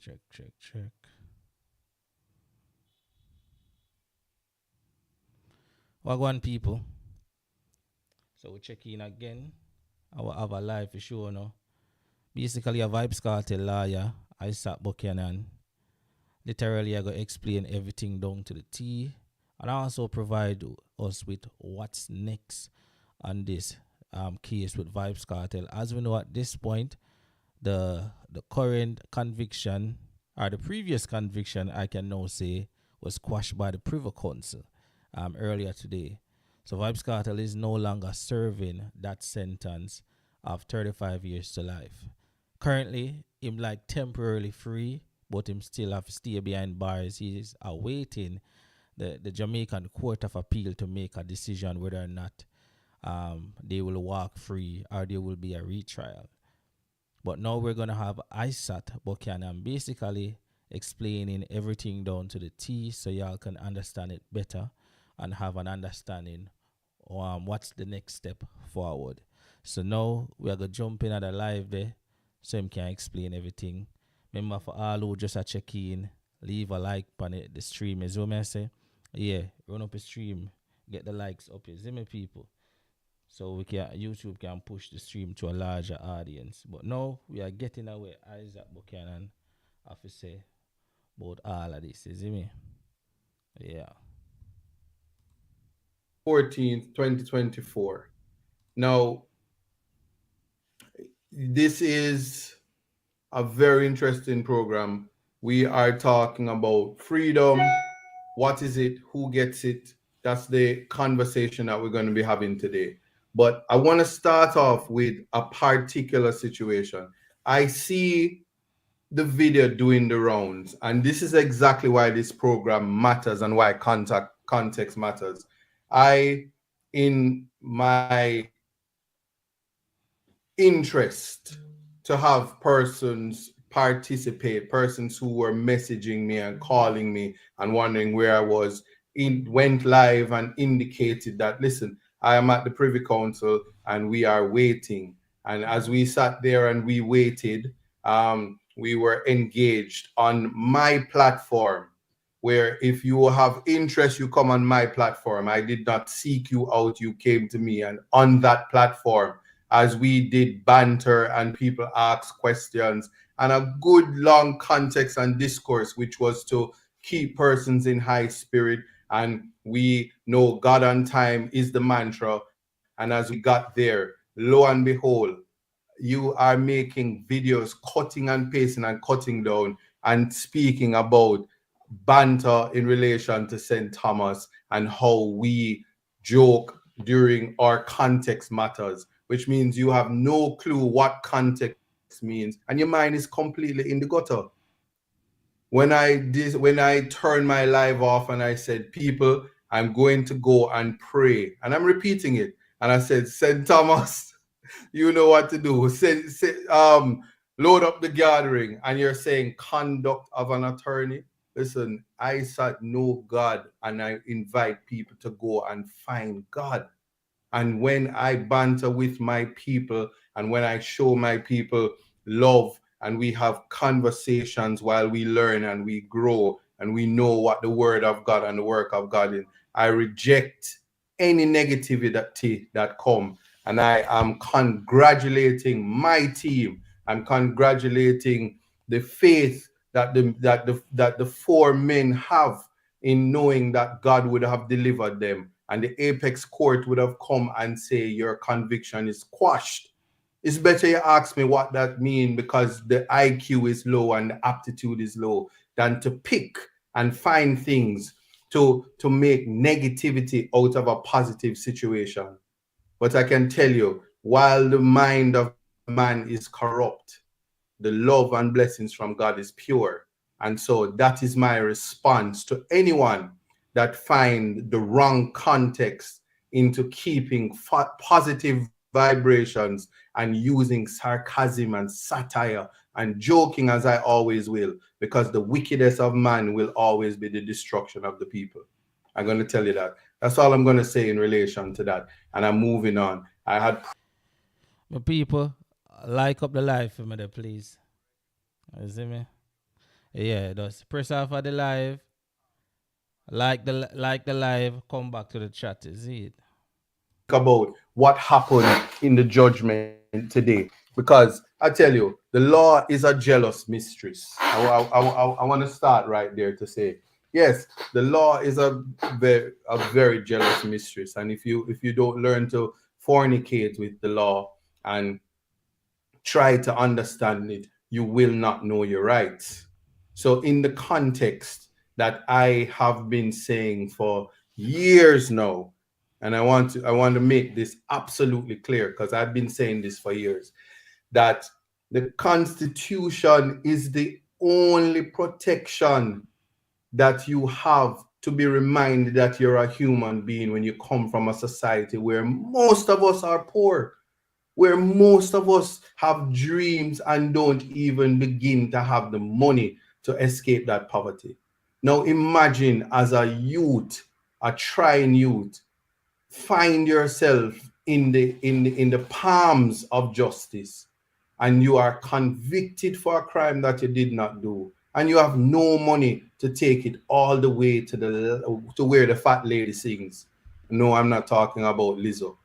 Check. Wagwan people. So we check in again. I will have a live for sure now. Basically a Vybz Kartel lawyer, Isat Buchanan. Literally I go explain everything down to the T. And I also provide us with what's next on this case with Vybz Kartel. As we know at this point, the current conviction or the previous conviction I can now say was quashed by the Privy Council earlier today. So Vybz Kartel is no longer serving that sentence of 35 years to life. Currently, him like temporarily free, but him still have to stay behind bars. He is awaiting the Jamaican Court of Appeal to make a decision whether or not they will walk free or there will be a retrial. But now we're going to have Isat Buchanan basically explaining everything down to the T so y'all can understand it better and have an understanding what's the next step forward. So now we are going to jump in at the live there so him can explain everything. Remember for all who just a check in, leave a like on it, the stream. Is what I say? Yeah, run up a stream, get the likes up here. See me people. So we can YouTube can push the stream to a larger audience. But now we are getting away Isaac Buchanan have to say about all of this, you see me? Yeah. 14th, 2024. Now, this is a very interesting program. We are talking about freedom. What is it? Who gets it? That's the conversation that we're going to be having today. But I want to start off with a particular situation. I see the video doing the rounds, and this is exactly why this program matters and why context matters. I, in my interest to have persons participate, persons who were messaging me and calling me and wondering where I was, went live and indicated that, listen, I am at the Privy Council and we are waiting. And as we sat there and we waited, we were engaged on my platform, where if you have interest, you come on my platform. I did not seek you out, you came to me. And on that platform, as we did banter and people asked questions and a good long context and discourse, which was to keep persons in high spirit. And we know God on time is the mantra. And as we got there, lo and behold, you are making videos, cutting and pasting and cutting down and speaking about banter in relation to St. Thomas and how we joke during our context matters, which means you have no clue what context means and your mind is completely in the gutter. When I turned my live off and I said, people, I'm going to go and pray, and I'm repeating it, and I said, St. Thomas, you know what to do. Load up the gathering, and you're saying conduct of an attorney. Listen, I said no God, and I invite people to go and find God. And when I banter with my people and when I show my people love and we have conversations while we learn and we grow and we know what the word of God and the work of God is, I reject any negativity that come. And I am congratulating my team. I'm congratulating the faith that the four men have in knowing that God would have delivered them, and the apex court would have come and say your conviction is quashed. It's better you ask me what that means, because the IQ is low and the aptitude is low, than to pick and find things to make negativity out of a positive situation. But I can tell you, while the mind of man is corrupt, the love and blessings from God is pure. And so that is my response to anyone that find the wrong context into keeping positive vibrations and using sarcasm and satire and joking, as I always will, because the wickedness of man will always be the destruction of the people. I'm going to tell you that. That's all I'm going to say in relation to that. And I'm moving on. I had My people, like up the live for me there, please. You see me? Yeah, just press off of the live, like the live, come back to the chat. You see it? About what happened in the judgment today, because I tell you, the law is a jealous mistress. I want to start right there to say, yes, the law is a very jealous mistress, and if you don't learn to fornicate with the law and try to understand it, you will not know your rights. So, in the context that I have been saying for years now, and I want to make this absolutely clear because I've been saying this for years, that the Constitution is the only protection that you have to be reminded that you're a human being when you come from a society where most of us are poor, where most of us have dreams and don't even begin to have the money to escape that poverty. Now imagine as a youth, a trying youth, find yourself in the palms of justice, and you are convicted for a crime that you did not do, and you have no money to take it all the way to where the fat lady sings. No, I'm not talking about Lizzo.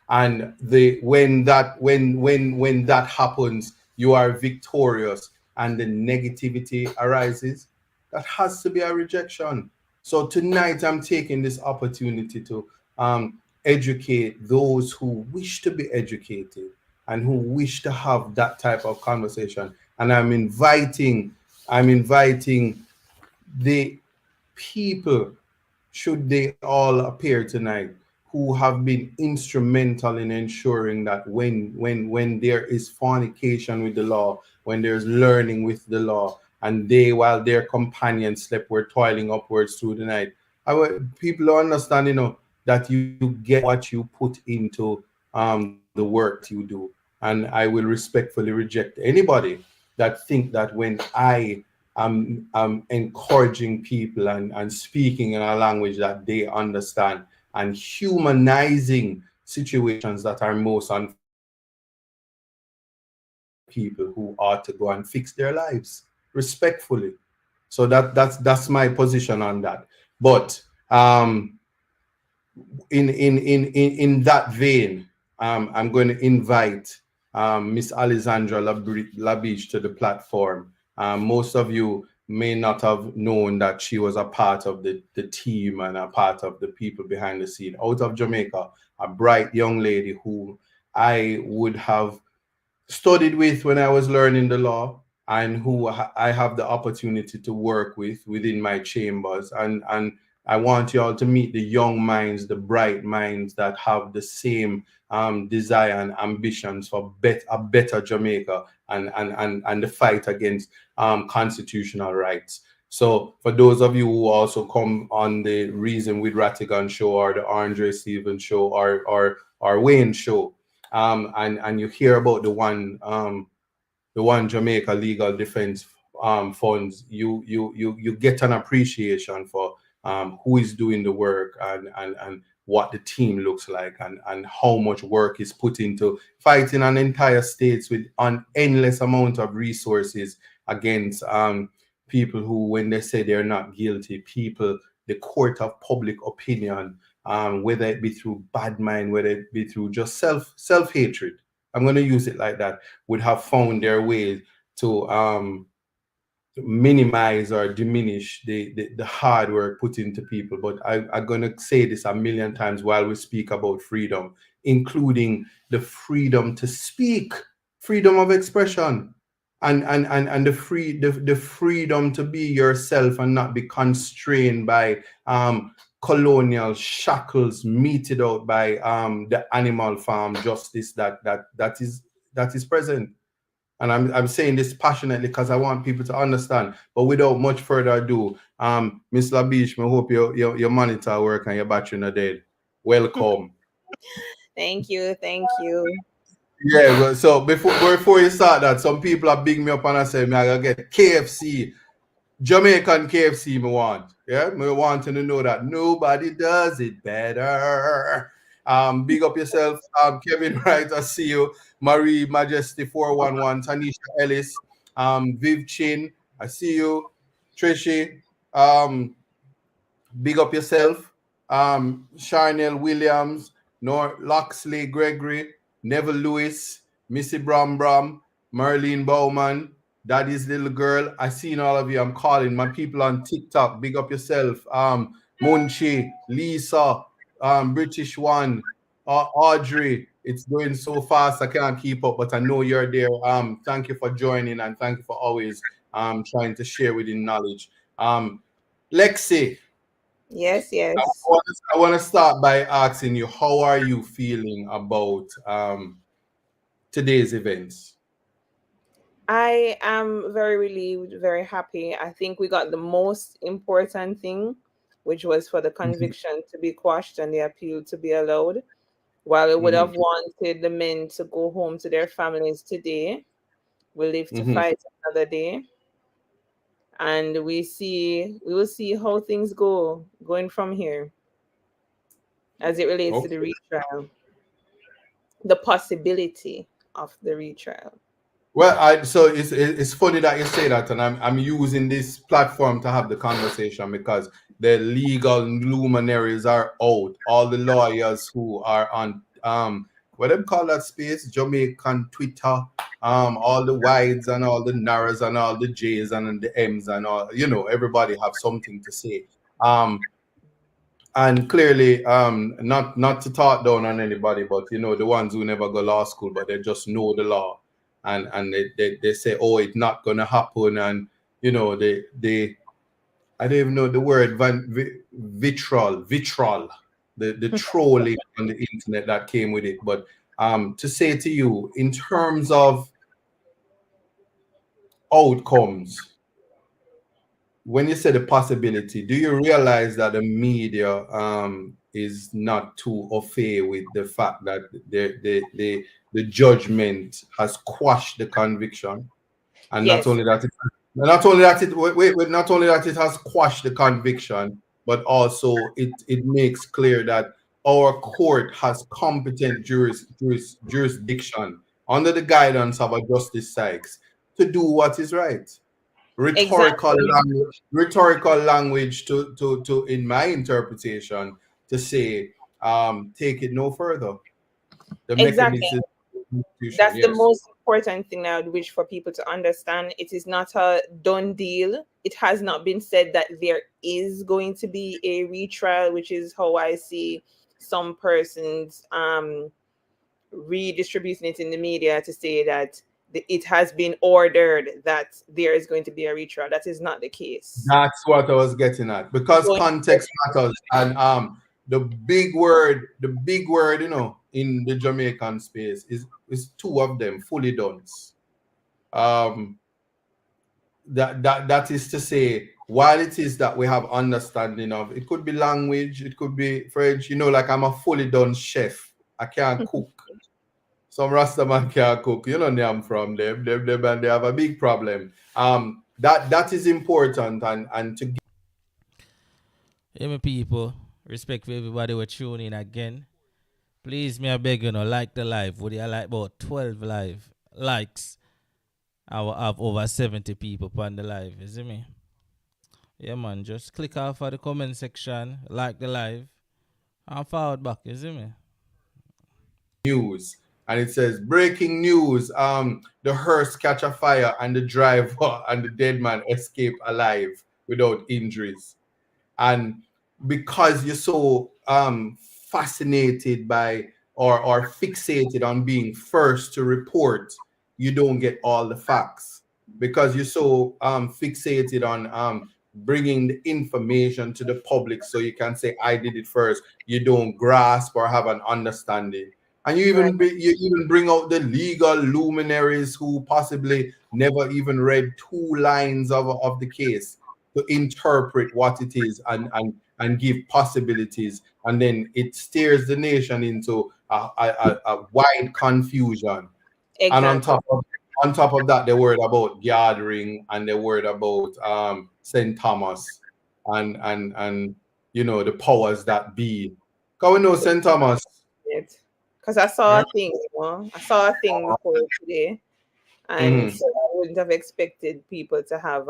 And the when that happens, you are victorious and the negativity arises. That has to be a rejection. So tonight I'm taking this opportunity to educate those who wish to be educated and who wish to have that type of conversation. And I'm inviting the people, should they all appear tonight, who have been instrumental in ensuring that when there is fornication with the law, when there's learning with the law, and they, while their companions slept, were toiling upwards through the night. People understand, that you get what you put into the work that you do. And I will respectfully reject anybody that think that when I'm encouraging people and speaking in a language that they understand and humanizing situations that are most unfair, that I'm the people who ought to go and fix their lives respectfully. So that's my position on that. But in that vein, I'm going to invite Miss Alexandra Labiche to the platform. Most of you may not have known that she was a part of the team and a part of the people behind the scene out of Jamaica, a bright young lady who I would have studied with when I was learning the law, and who I have the opportunity to work with within my chambers. And I want you all to meet the young minds, the bright minds that have the same desire and ambitions for a better Jamaica, and the fight against constitutional rights. So for those of you who also come on the Reason with Rattigan show, or the Andre Stevens show, or Wayne show, and you hear about the one Jamaica Legal Defense Funds, you get an appreciation for who is doing the work, and what the team looks like, and how much work is put into fighting an entire states with an endless amount of resources against people who, when they say they're not guilty, people, the court of public opinion, whether it be through bad mind, whether it be through just self hatred. I'm going to use it like that. Would have found their way to minimize or diminish the hard work put into people. But I'm going to say this a million times while we speak about freedom, including the freedom to speak, freedom of expression, and the freedom to be yourself and not be constrained by colonial shackles meted out by the animal farm justice that is present. And I'm saying this passionately because I want people to understand. But without much further ado, Miss Labiche, I hope your monitor work and your battery not dead. Welcome. Thank you. Thank you. Yeah, well, so before you start that, some people are big me up and I say, me I gotta get KFC, Jamaican KFC, me want. Yeah, me wanting to know that nobody does it better. Big up yourself, Kevin Wright, I see you. Marie Majesty 411, Tanisha Ellis, Viv Chin, I see you. Trishy, big up yourself. Charnel Williams, Nor Loxley Gregory, Neville Lewis, Missy Bram Bram, Marlene Bowman, Daddy's little girl. I seen all of you. I'm calling my people on TikTok. Big up yourself. Munchi, Lisa, British One, Audrey. It's going so fast I can't keep up, but I know you're there. Thank you for joining and thank you for always trying to share within knowledge. Lexi, Yes, yes. I want to start by asking you, how are you feeling about today's events? I am very relieved, very happy. I think we got the most important thing, which was for the Mhm, conviction to be quashed and the appeal to be allowed. While we would have mhm, wanted the men to go home to their families today, we live to mhm. fight another day. And we will see how things go going from here as it relates to the Okay. retrial, the possibility of the retrial. Well, so it's funny that you say that, and I'm using this platform to have the conversation because the legal luminaries are out. All the lawyers who are on what them call that space, Jamaican Twitter, all the wides and all the narrows and all the J's and the M's and all, everybody have something to say. And clearly, not to talk down on anybody, but the ones who never go law school, but they just know the law, and they say, oh, it's not gonna happen, and they I don't even know the word vitriol, the trolling on the internet that came with it. But to say to you, in terms of outcomes, when you say the possibility, do you realize that the media is not too au fait with the fact that the judgment has quashed the conviction, and not Yes, only that, not only that it wait, not only that it has quashed the conviction, but also it makes clear that our court has competent jurisdiction under the guidance of a Justice Sykes to do what is right. exactly. Rhetorical language to in my interpretation to say take it no further, the Exactly. mechanism of the institution. That's the Yes. most important thing I would wish for people to understand. It is not a done deal. It has not been said that there is going to be a retrial, which is how I see some persons redistributing it in the media to say that it has been ordered that there is going to be a retrial. That is not the case. That's what I was getting at, because Going context matters. And the big word in the Jamaican space is two of them, fully done. um that is to say, while it is that we have understanding of, it could be language, it could be French, like I'm a fully done chef, I can't cook. Some Rastaman can't cook, I'm from them and they have a big problem. That is important, and to Hey, my people, respect for everybody who tune in again. Please, me I beg you, like the live. Would you like about 12 live likes? I will have over 70 people on the live. You see me? Yeah, man. Just click off of the comment section, like the live, and forward back. You see me? news, and it says breaking news, the hearse catch a fire and the driver and the dead man escape alive without injuries. And because you're so fascinated by or fixated on being first to report, you don't get all the facts. Because you're so fixated on bringing the information to the public so you can say I did it first, you don't grasp or have an understanding. And right. you even bring out the legal luminaries who possibly never even read two lines of the case to interpret what it is, and give possibilities, and then it steers the nation into a wide confusion. And Exactly. on top of that, they worried about gathering, and they worried about St. Thomas, and the powers that be. Because we know St. Thomas. Because I saw Yeah. a thing, I saw a thing before today, and Mhm. so I wouldn't have expected people to have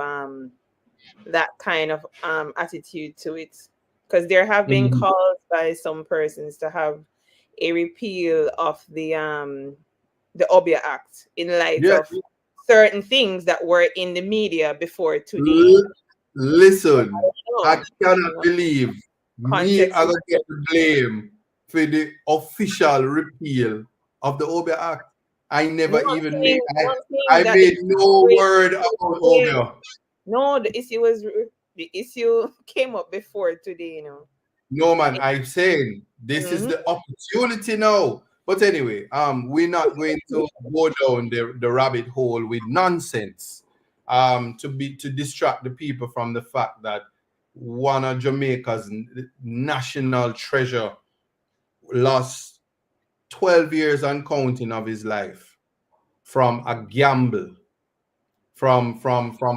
that kind of attitude to it, because there have been Mhm. calls by some persons to have a repeal of the Obia Act in light Yeah. of certain things that were in the media before today. L- Listen, I So, cannot believe me context I is gonna get the blame for the official repeal of the Obia Act. I never even made one I thing that made no the word about Obia. no, the issue came up before today, No man, I'm saying this is Mhm. the opportunity now. But anyway, we're not going to go down the rabbit hole with nonsense. To distract the people from the fact that one of Jamaica's national treasure lost 12 years and counting of his life from a gamble, from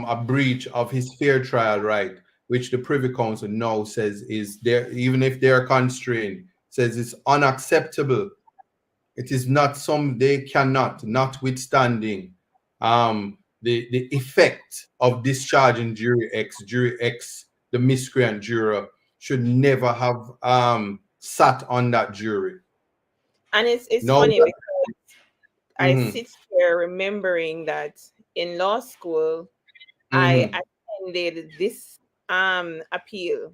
a breach of his fair trial right, which the Privy Council now says is there, even if they're constrained, says it's unacceptable. It is not some they cannot, notwithstanding the effect of discharging jury X, the miscreant juror, should never have sat on that jury. And it's No. funny because I Mm-hmm, sit here remembering that in law school I mm-hmm, attended this appeal,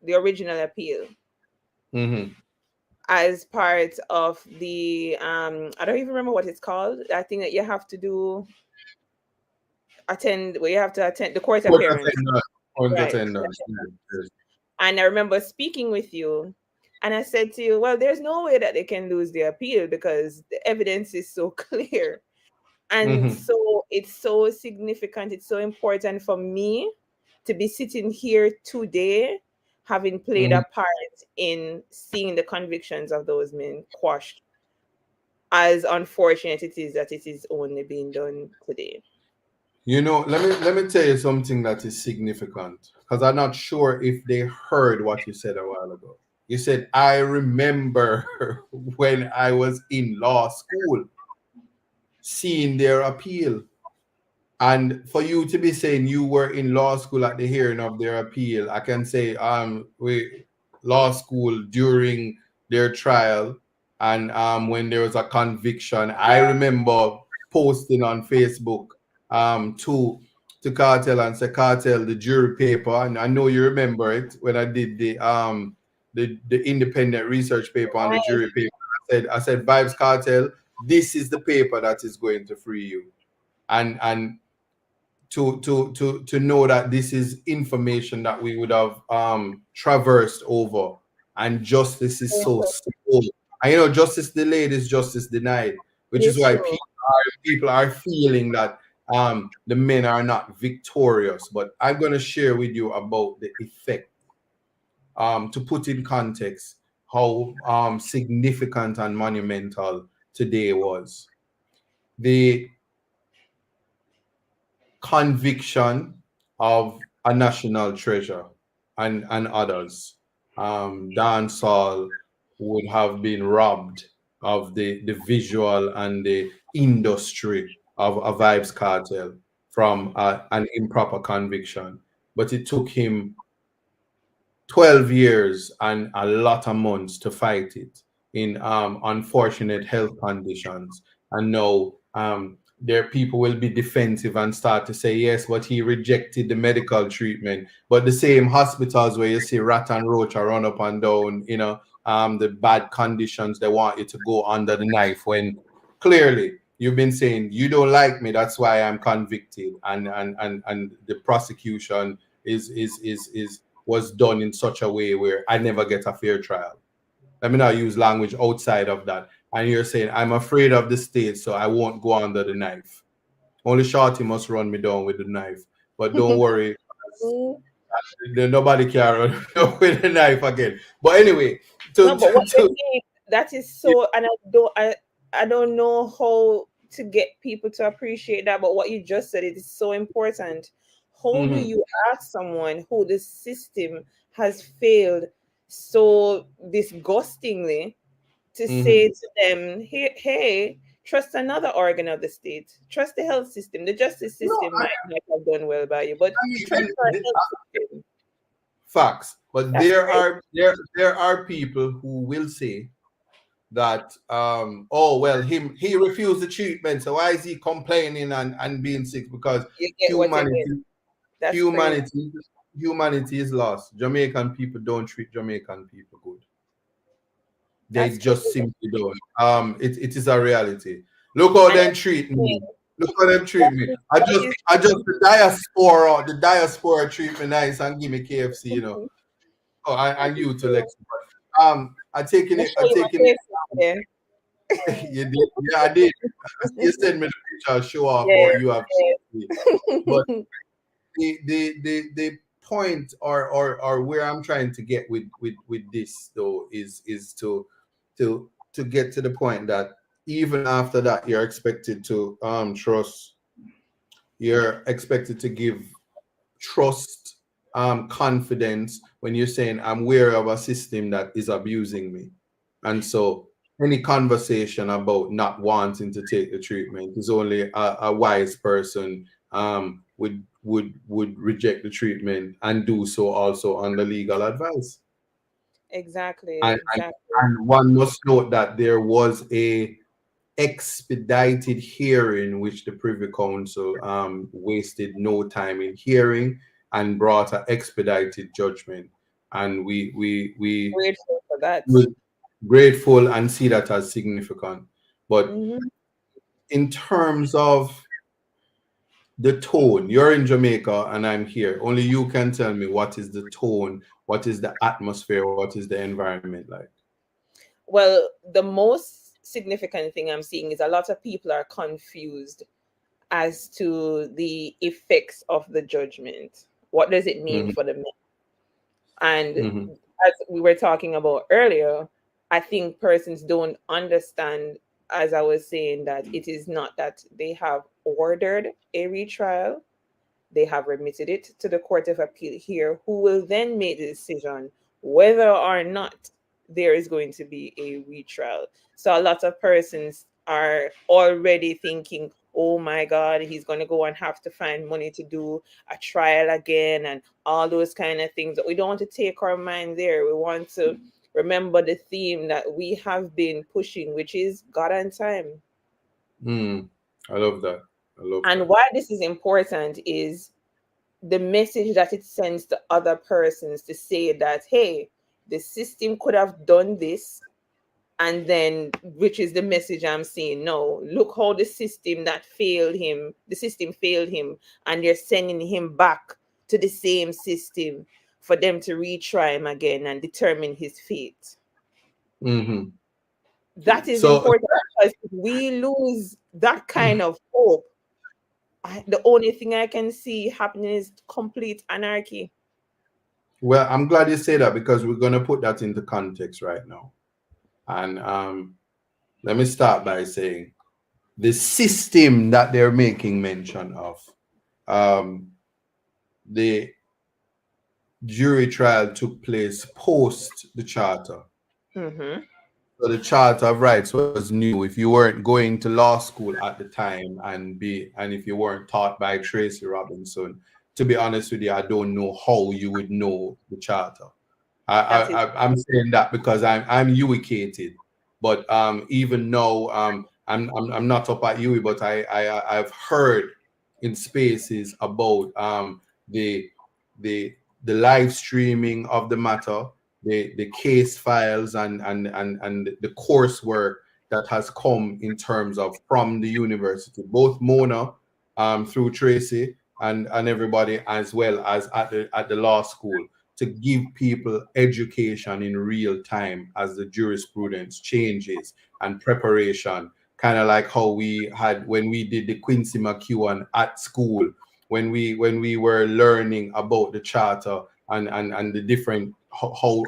the original appeal, mm-hmm. as part of the I don't even remember what it's called. I think that you have to attend the court Court appearance. attendance. Court Right. attendance. Yes. And I remember speaking with you, and I said to you, well, there's no way that they can lose the appeal because the evidence is so clear. And Mm-hmm. so it's so significant, it's so important for me to be sitting here today, having played Mm-hmm. a part in seeing the convictions of those men quashed, as unfortunate it is that it is only being done today. You know, let me tell you something that is significant because I'm not sure if they heard what you said a while ago. You said, I remember when I was in law school seeing their appeal. And for you to be saying you were in law school at the hearing of their appeal, I can say we law school during their trial and when there was a conviction. I remember posting on Facebook to Cartel and say, Cartel, the jury paper, and I know you remember it when I did the independent research paper on the jury paper. I said Vybz Cartel, this is the paper that is going to free you. And to know that this is information that we would have traversed over, and justice is so slow. And justice delayed is justice denied, It which is is why true. people are feeling that the men are not victorious. But I'm going to share with you about the effect, to put in context how significant and monumental today was. The conviction of a national treasure and others. Dancehall would have been robbed of the visual and the industry of a Vybz Cartel from an improper conviction. But it took him 12 years and a lot of months to fight it in unfortunate health conditions. And now there people will be defensive and start to say, yes, but he rejected the medical treatment. But the same hospitals where you see rat and roach are run up and down, the bad conditions, they want you to go under the knife when clearly you've been saying you don't like me, that's why I'm convicted. And the prosecution is was done in such a way where I never get a fair trial. Let me not use language outside of that. And you're saying, I'm afraid of the state, so I won't go under the knife. Only Shorty must run me down with the knife. But don't worry, Mm. nobody can run with the knife again. But anyway, No, to, but to, what you're to saying, that is so, and I don't know how to get people to appreciate that, but what you just said, it is so important. How do Mhm, you ask someone who the system has failed so disgustingly to say mhm, to them, hey, trust another organ of the state. Trust the health system. The justice No, system might not have done well by you, but I mean, trust our health system. facts. But That's right. there are people who will say that oh well, he refused the treatment, so why is he complaining and being sick? Because You get what you humanity get. That's crazy. humanity is lost. Jamaican people don't treat Jamaican people good. They That's just crazy. simply don't. It is a reality. Look how And them treat me. Look how them treat me. that is I just the diaspora treat me nice and give me KFC, you know. Oh, and you to Lex. I taking I'll it. show I you my taking it. face there. You did. Yeah, I did. You send me the picture. I'll show off how Yes, you have. But the point or where I'm trying to get with this though is to get to the point that even after that you're expected to trust, you're expected to give trust, confidence when you're saying I'm aware of a system that is abusing me. And so any conversation about not wanting to take the treatment is only a wise person would reject the treatment and do so also under legal advice. exactly, And, and, exactly. and one must note that there was a expedited hearing which the Privy Council wasted no time in hearing and brought an expedited judgment. And Grateful for that. we're grateful and see that as significant. But Mhm. in terms of the tone, you're in Jamaica and I'm here. Only you can tell me what is the tone, what is the atmosphere, what is the environment like? Well, the most significant thing I'm seeing is a lot of people are confused as to the effects of the judgment. What does it mean Mhm, for the men? And mhm, as we were talking about earlier, I think persons don't understand, as I was saying, that it is not that they have ordered a retrial, they have remitted it to the Court of Appeal here, who will then make the decision whether or not there is going to be a retrial. So a lot of persons are already thinking, oh my God, he's going to go and have to find money to do a trial again and all those kind of things. But we don't want to take our mind there. We want to remember the theme that we have been pushing, which is God and time. mm. I love that. I love And that. why this is important is the message that it sends to other persons to say that, hey, the system could have done this, and then, which is the message I'm saying, no, look how the system failed him, and they're sending him back to the same system for them to retry him again and determine his fate. Hmm. That is So, important, because if we lose that kind of hope, the only thing I can see happening is complete anarchy. well, I'm glad you say that because we're going to put that into context right now. And let me start by saying the system that they're making mention of, um, the jury trial took place post the charter. Mm-hmm. So the Charter of Rights was new. If you weren't going to law school at the time and if you weren't taught by Tracy Robinson, to be honest with you, I don't know how you would know the Charter. That is I'm saying that because I'm UWI-cated, but even now I'm not up at UWI, but I've heard in spaces about the the the live streaming of the matter, the case files and the coursework that has come in terms of from the university, both Mona through Tracy and everybody, as well as at the law school, to give people education in real time as the jurisprudence changes and preparation, kind of like how we had when we did the Quincy McEwen at school, when we were learning about the charter and the different how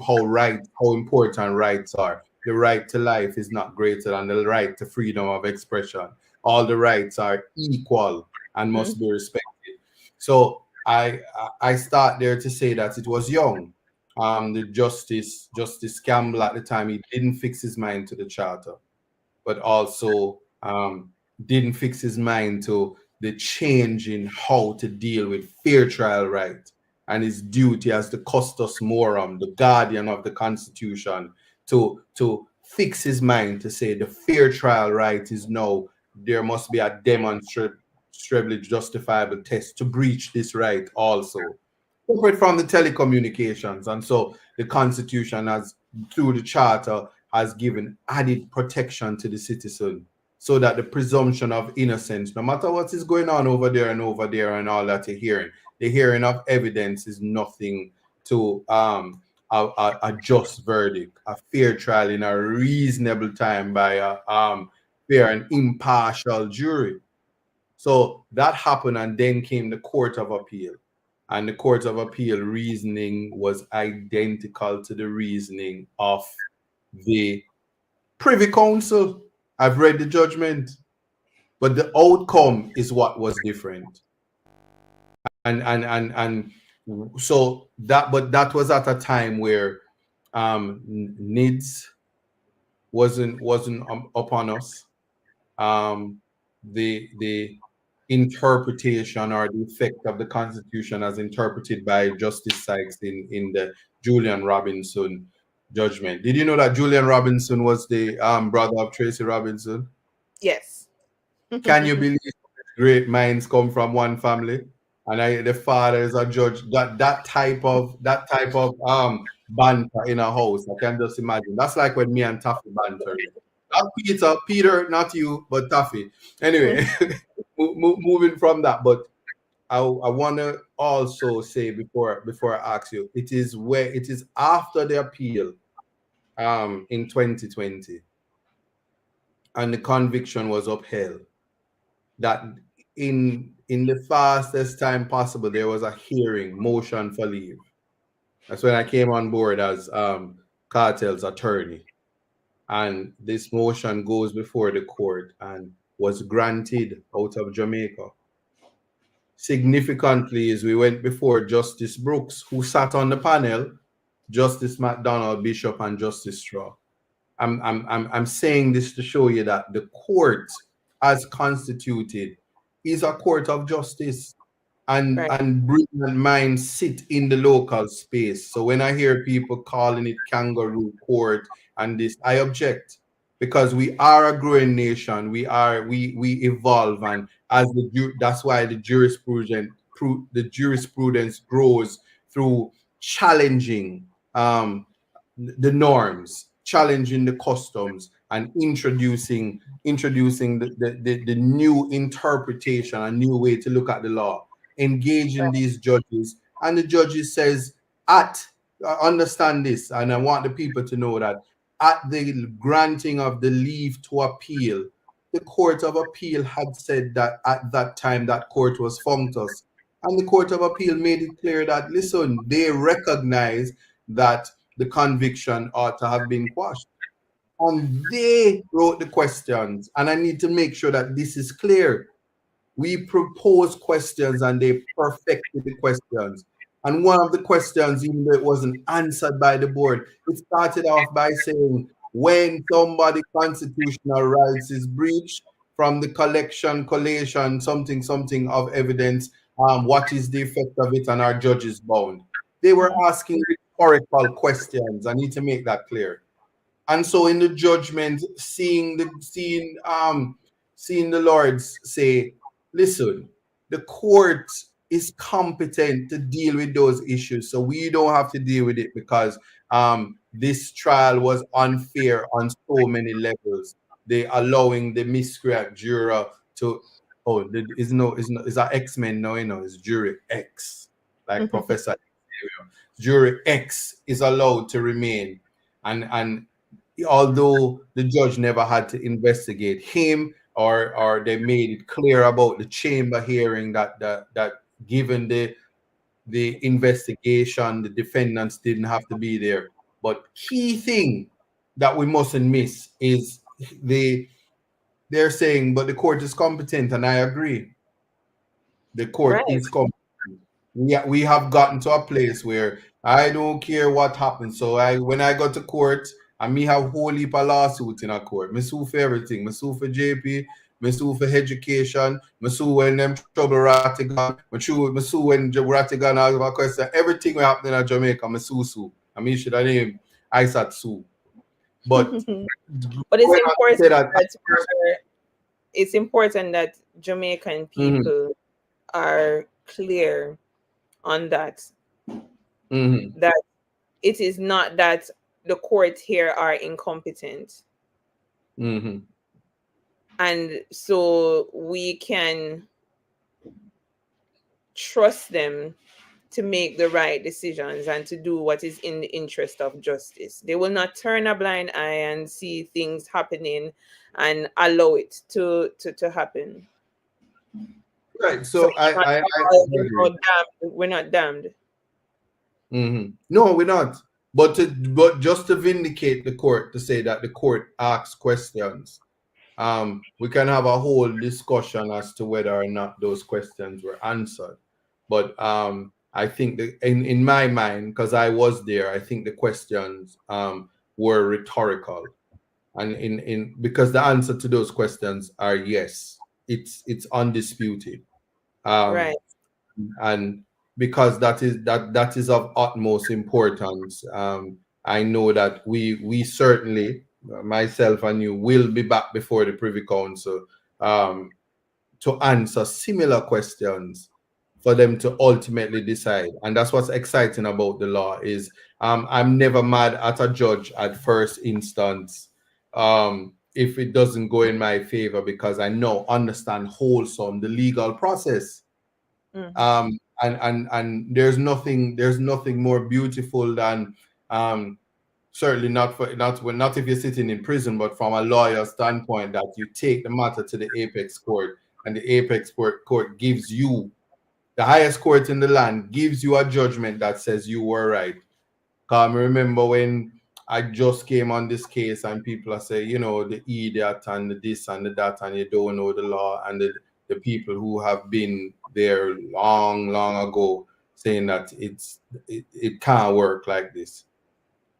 important rights are. The right to life is not greater than the right to freedom of expression. All the rights are equal and mhm. must be respected. So I start there to say that it was young. The Justice Campbell at the time, he didn't fix his mind to the charter, but also didn't fix his mind to the change in how to deal with fair trial right and his duty as the custos morum, the guardian of the Constitution, to fix his mind to say the fair trial right is no, there must be a demonstrably justifiable test to breach this right also. Separate from the telecommunications. And so the Constitution has, through the Charter, has given added protection to the citizen so that the presumption of innocence, no matter what is going on over there and all that you're hearing, the hearing of evidence is nothing to a just verdict, a fair trial in a reasonable time by a fair and impartial jury. So that happened, and then came the Court of Appeal. And the Court of Appeal reasoning was identical to the reasoning of the Privy Council. I've read the judgment, but the outcome is what was different. And so that was at a time where NIDS wasn't upon us. The interpretation or the effect of the Constitution as interpreted by Justice Sykes in the Julian Robinson judgment. Did you know that Julian Robinson was the brother of Tracy Robinson? Yes. Can you believe great minds come from one family? And the father is a judge. That type of banter in a house, I can just imagine. That's like when me and Taffy banter. Not Peter, not you, but Taffy. Anyway, moving from that, but I want to also say before I ask you, it is after the appeal in 2020 and the conviction was upheld that in the fastest time possible there was a hearing, motion for leave. That's when I came on board as Karter's attorney, and this motion goes before the court and was granted out of Jamaica. Significantly, as we went before Justice Brooks, who sat on the panel, Justice McDonald, Bishop, and Justice Straw. I'm saying this to show you that the court, as constituted, is a court of justice, and brilliant minds sit in the local space. So when I hear people calling it kangaroo court and this, I object, because we are a growing nation. We evolve, and that's why the jurisprudence grows through challenging the norms, challenging the customs, and introducing the new interpretation, a new way to look at the law, engaging these judges. And the judges says, understand this, and I want the people to know that at the granting of the leave to appeal, the Court of Appeal had said that at that time that court was functus. And the Court of Appeal made it clear that, listen, they recognize that the conviction ought to have been quashed. And they wrote the questions. And I need to make sure that this is clear. We proposed questions and they perfected the questions. And one of the questions, even though it wasn't answered by the board, it started off by saying, when somebody's constitutional rights is breached from the collation, something of evidence, what is the effect of it, and our judges bound? They were asking rhetorical questions. I need to make that clear. And so in the judgment, seeing the Lords say, listen, the court is competent to deal with those issues, so we don't have to deal with it because this trial was unfair on so many levels. They allowing the miscreant juror to it's a X-Men now, it's jury X, like Professor jury X is allowed to remain, and although the judge never had to investigate him, or they made it clear about the chamber hearing that given the investigation, the defendants didn't have to be there. But key thing that we mustn't miss is they're saying, but the court is competent, and I agree. The court is competent. We have gotten to a place where I don't care what happens. So when I go to court, And me have whole heap of lawsuits in a court. Me sue for everything. Me sue for JP. Me sue for education. Me sue when them trouble Rattigan. Me sue when Rattigan has a question. Everything will happen in Jamaica. Me sue. I mean, should I name Isat sue? But it's important it's important that Jamaican people are clear on that. That it is not that the courts here are incompetent. And so we can trust them to make the right decisions and to do what is in the interest of justice. They will not turn a blind eye and see things happening and allow it to happen. Right. So we're not damned. No, we're not. But just to vindicate the court, to say that the court asks questions, we can have a whole discussion as to whether or not those questions were answered. But I think that in my mind, because I was there, I think the questions were rhetorical, and because the answer to those questions are yes, it's undisputed, right, and because that is of utmost importance. I know that we certainly, myself and you, will be back before the Privy Council to answer similar questions for them to ultimately decide. And that's what's exciting about the law is I'm never mad at a judge at first instance if it doesn't go in my favor, because I understand wholesome the legal process. And there's nothing more beautiful than certainly not if you're sitting in prison, but from a lawyer standpoint, that you take the matter to the apex court, and the apex court gives you, the highest court in the land gives you a judgment that says you were right. I remember when I just came on this case and people are saying, the idiot and the this and the that, and you don't know the law, and the people who have been there long ago saying that it can't work like this.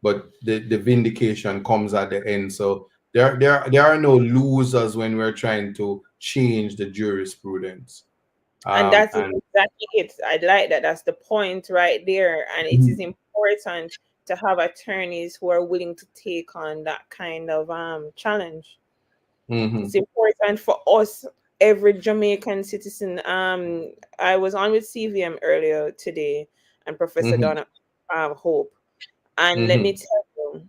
But the vindication comes at the end. So there are no losers when we're trying to change the jurisprudence. And that's exactly it. I like that. That's the point right there. And it is important to have attorneys who are willing to take on that kind of challenge. It's important for us, every Jamaican citizen. I was on with CVM earlier today and Professor Donna Hope. And let me tell you,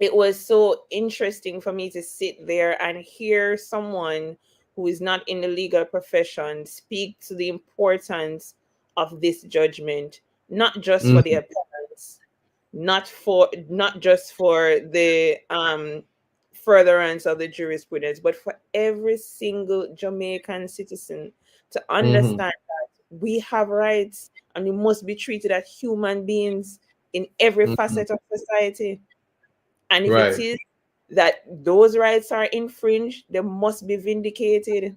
it was so interesting for me to sit there and hear someone who is not in the legal profession speak to the importance of this judgment, not just for the appellants, not just for the furtherance of the jurisprudence, but for every single Jamaican citizen to understand that we have rights and we must be treated as human beings in every facet of society. And if it is that those rights are infringed, they must be vindicated.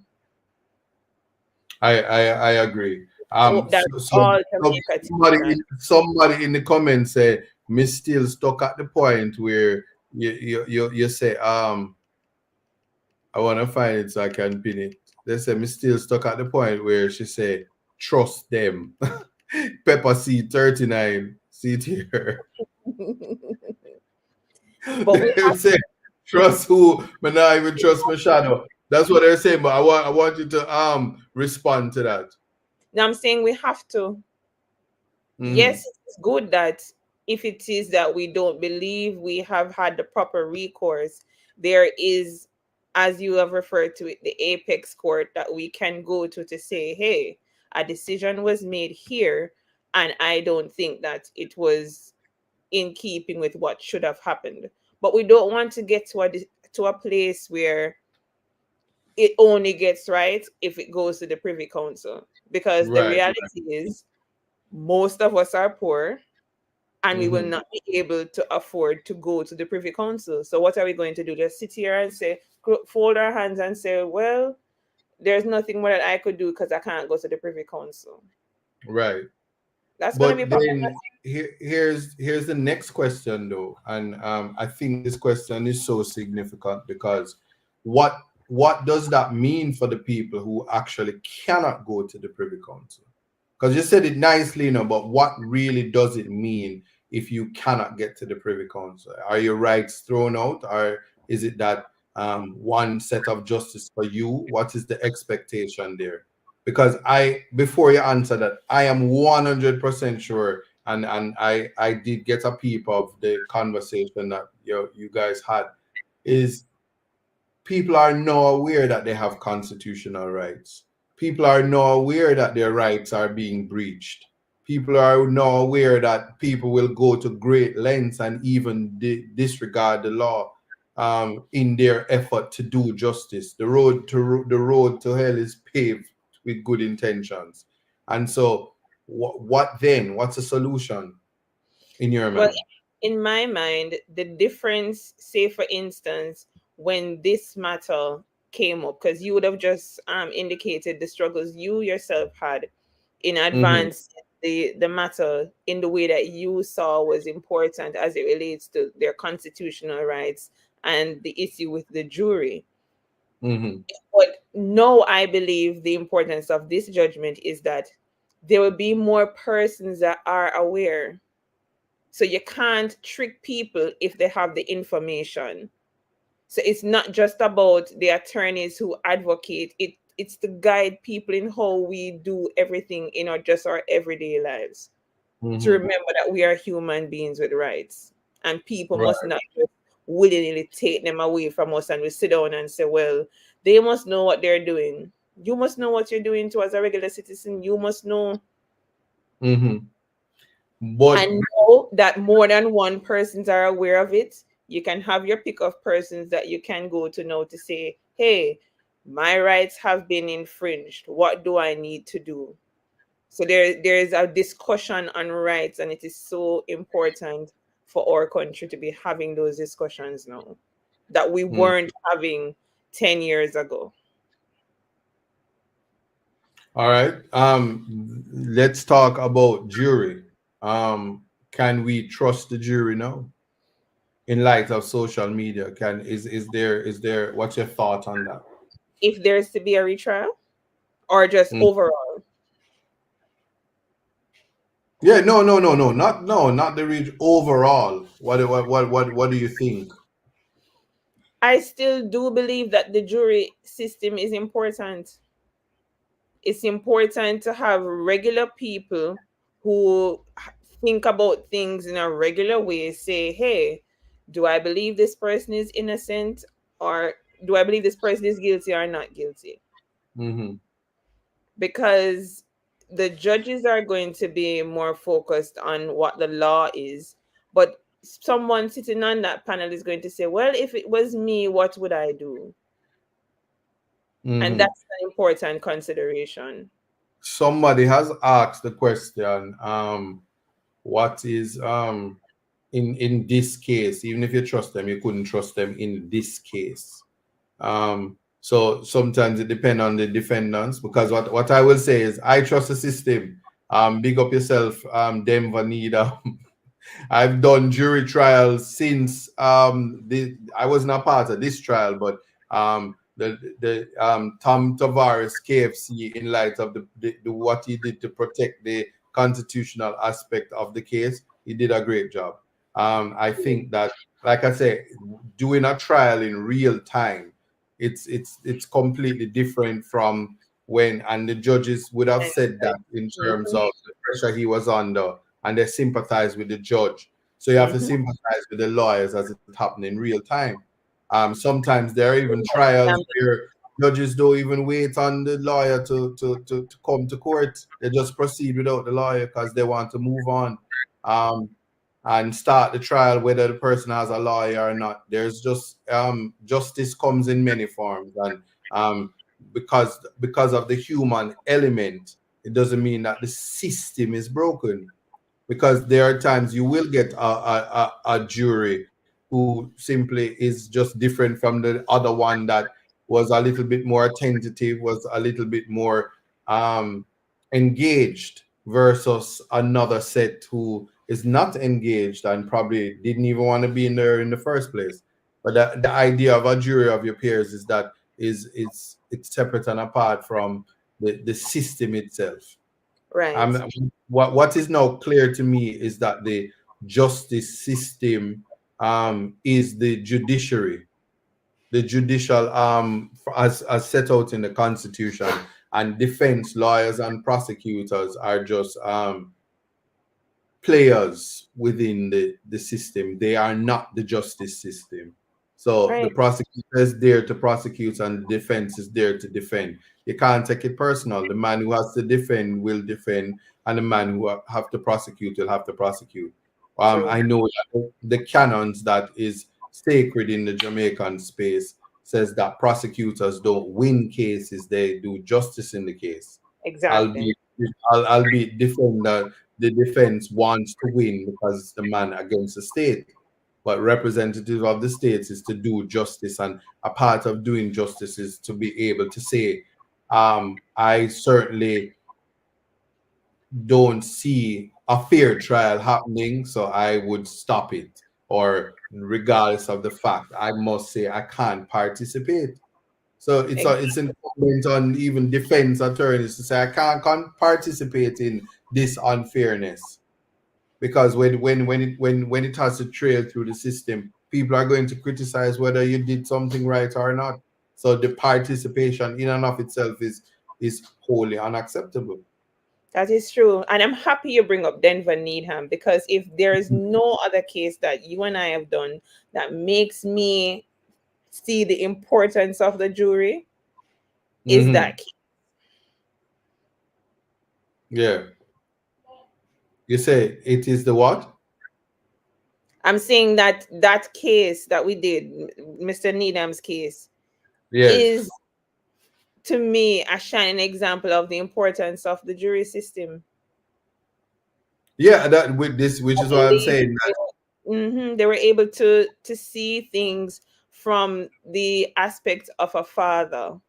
I agree. Somebody in the comments say, "Me still stuck at the point where you say, I want to find it so I can pin it." They say, "Me still stuck at the point where she say, trust them." Pepper C39, see it here. But they say, trust who? But not even trust my shadow. That's what they're saying. But I want you to respond to that. Now I'm saying we have to. Yes, it's good that if it is that we don't believe we have had the proper recourse, there is, as you have referred to it, the apex court that we can go to say, hey, a decision was made here, and I don't think that it was in keeping with what should have happened. But we don't want to get to a place where it only gets right if it goes to the Privy Council, because the reality is most of us are poor and we will not be able to afford to go to the Privy Council. So what are we going to do? Just sit here and say, fold our hands and say, well, there's nothing more that I could do because I can't go to the Privy Council. Right. That's going to be But problematic. then here's the next question though, and I think this question is so significant because what what does that mean for the people who actually cannot go to the Privy Council? Because you said it nicely, but what really does it mean if you cannot get to the Privy Council? Are your rights thrown out, or is it that one set of justice for you? What is the expectation there? Because before you answer that, I am 100% sure, and I did get a peep of the conversation that you guys had, is people are now aware that they have constitutional rights. People are now aware that their rights are being breached. People are now aware that people will go to great lengths and even disregard the law in their effort to do justice. The road to hell is paved with good intentions. And so, what then? What's the solution in your Well, mind? in my mind, the difference, say for instance, when this matter came up, because you would have just indicated the struggles you yourself had in Mm-hmm. advance, the matter in the way that you saw was important as it relates to their constitutional rights and the issue with the jury. Mm-hmm. But no, I believe the importance of this judgment is that there will be more persons that are aware, so you can't trick people if they have the information. So it's not just about the attorneys who advocate. It's to guide people in how we do everything in our everyday lives. To Mm-hmm. remember that we are human beings with rights. And people must Right. not just willingly take them away from us and we sit down and say, well, they must know what they're doing. You must know what you're doing too as a regular citizen. You must know Mm-hmm. But and know that more than one persons are aware of it. You can have your pick of persons that you can go to now to say, hey, my rights have been infringed. What do I need to do? So there is a discussion on rights, and it is so important for our country to be having those discussions now that we mm, weren't having 10 years ago. all right. Let's talk about jury. Can we trust the jury now in light of social media? Is there what's your thought on that? If there's to be a retrial or just Mm. overall, Yeah, no, not the reach overall. What do you think? I still do believe that the jury system is important. It's important to have regular people who think about things in a regular way, say, hey, do I believe this person is innocent, or do I believe this person is guilty or not guilty? Mm-hmm. Because the judges are going to be more focused on what the law is, but someone sitting on that panel is going to say, well, if it was me, what would I do? And Mm-hmm. that's an important consideration. Somebody has asked the question, what is in this case, even if you trust them, you couldn't trust them in this case. So sometimes it depends on the defendants, because what I will say is I trust the system. Big up yourself, Denver need I've done jury trials since I wasn't a part of this trial, but the Tom Tavares KFC, in light of the what he did to protect the constitutional aspect of the case, he did a great job. I think that, like I say, doing a trial in real time, it's completely different from when, and the judges would have said that in terms Mhm, of the pressure he was under, and they sympathize with the judge. So you have to mhm. sympathize with the lawyers as it's happening in real time. Sometimes there are even trials where judges don't even wait on the lawyer to come to court. They just proceed without the lawyer because they want to move on, um, and start the trial whether the person has a lawyer or not. There's just justice comes in many forms, and because of the human element, it doesn't mean that the system is broken, because there are times you will get a jury who simply is just different from the other one that was a little bit more attentive, was a little bit more engaged. versus another set who is not engaged and probably didn't even want to be in there in the first place. But the idea of a jury of your peers is that it's separate and apart from the system itself. Right. What is now clear to me is that the justice system is the judiciary, the judicial as set out in the Constitution, and defense lawyers and prosecutors are just players within the system. They are not the justice system. So the Right. prosecutor is there to prosecute and the defense is there to defend. You can't take it personal. The man who has to defend will defend, and the man who have to prosecute will have to prosecute. True. I know that the canons that is sacred in the Jamaican space says that prosecutors don't win cases; they do justice in the case. Exactly. Albeit, albeit defender, the defense wants to win because it's the man against the state. But representative of the states is to do justice, and a part of doing justice is to be able to say, I certainly don't see a fair trial happening, so I would stop it. Or regardless of the fact, I must say I can't participate. So it's incumbent on even defense attorneys to say I can't participate in this unfairness, because when it has to trail through the system, people are going to criticize whether you did something right or not. So the participation in and of itself is wholly unacceptable. That is true. And I'm happy you bring up Denver Needham, because if there is no other case that you and I have done that makes me see the importance of the jury, is that case. Yeah. You say it is the what? I'm saying that that case that we did, Mr. Needham's case, Yes. is to me a shining example of the importance of the jury system. Yeah, that with this, which is what I'm saying. They were able to see things from the aspect of a father,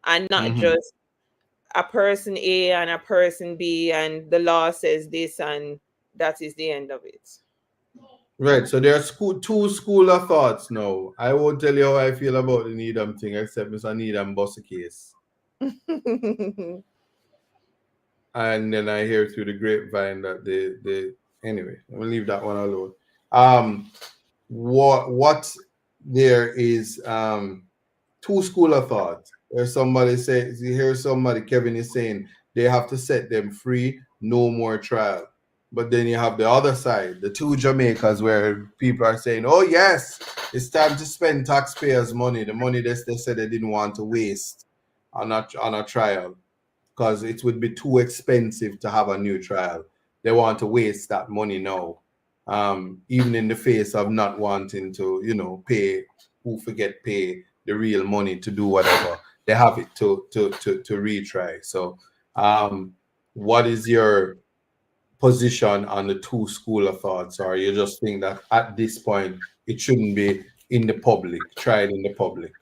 and not just a person A and a person B, and the law says this, and that is the end of it. Right. So there are two school of thoughts now. I won't tell you how I feel about the Needham thing, except Mr. Needham bust a case. And then I hear through the grapevine that they anyway, we'll leave that one alone. What there is two school of thought. There's somebody says, you hear somebody, Kevin is saying they have to set them free, no more trial. But then you have the other side, the two Jamaicas, where people are saying, oh yes, it's time to spend taxpayers' money, the money they said they didn't want to waste on a trial, because it would be too expensive to have a new trial. They want to waste that money now, even in the face of not wanting to, pay the real money to do whatever. They have it to retry. So, what is your position on the two school of thoughts? Or you just think that at this point it shouldn't be in the public, tried in the public?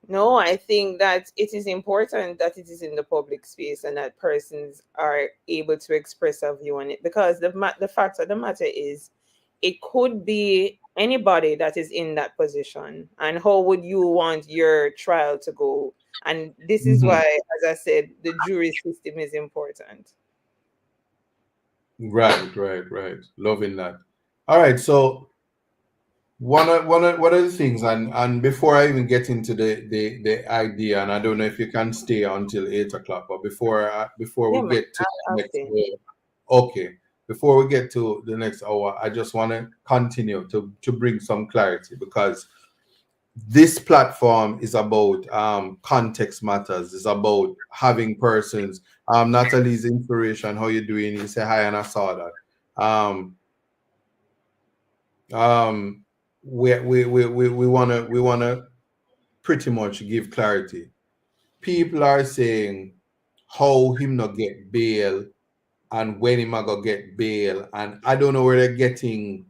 No, I think that it is important that it is in the public space and that persons are able to express a view on it, because the fact of the matter is, it could be anybody that is in that position. And how would you want your trial to go? And this is why, as I said, the jury system is important. Right. Loving that. All right. So one of the things, and before I even get into the idea, and I don't know if you can stay until 8 o'clock, but before we get to the next okay, before we get to the next hour, I just want to continue to bring some clarity, because this platform is about context matters. It's about having persons. Natalie's inspiration. How you doing? You say hi, and I saw that. We wanna pretty much give clarity. People are saying how him not get bail and when him go get bail, and I don't know where they're getting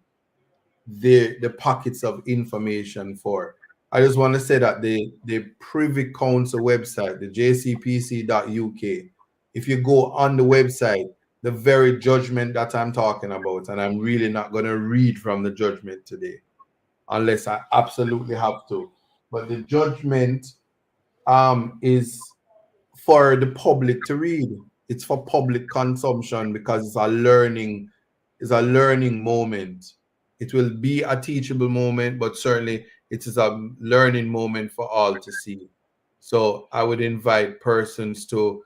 the pockets of information for. I just want to say that the Privy Council website, the jcpc.uk, if you go on the website, the very judgment that I'm talking about, and I'm really not going to read from the judgment today unless I absolutely have to. But the judgment is for the public to read. It's for public consumption because it's a learning moment. It will be a teachable moment, but certainly it is a learning moment for all to see. So I would invite persons to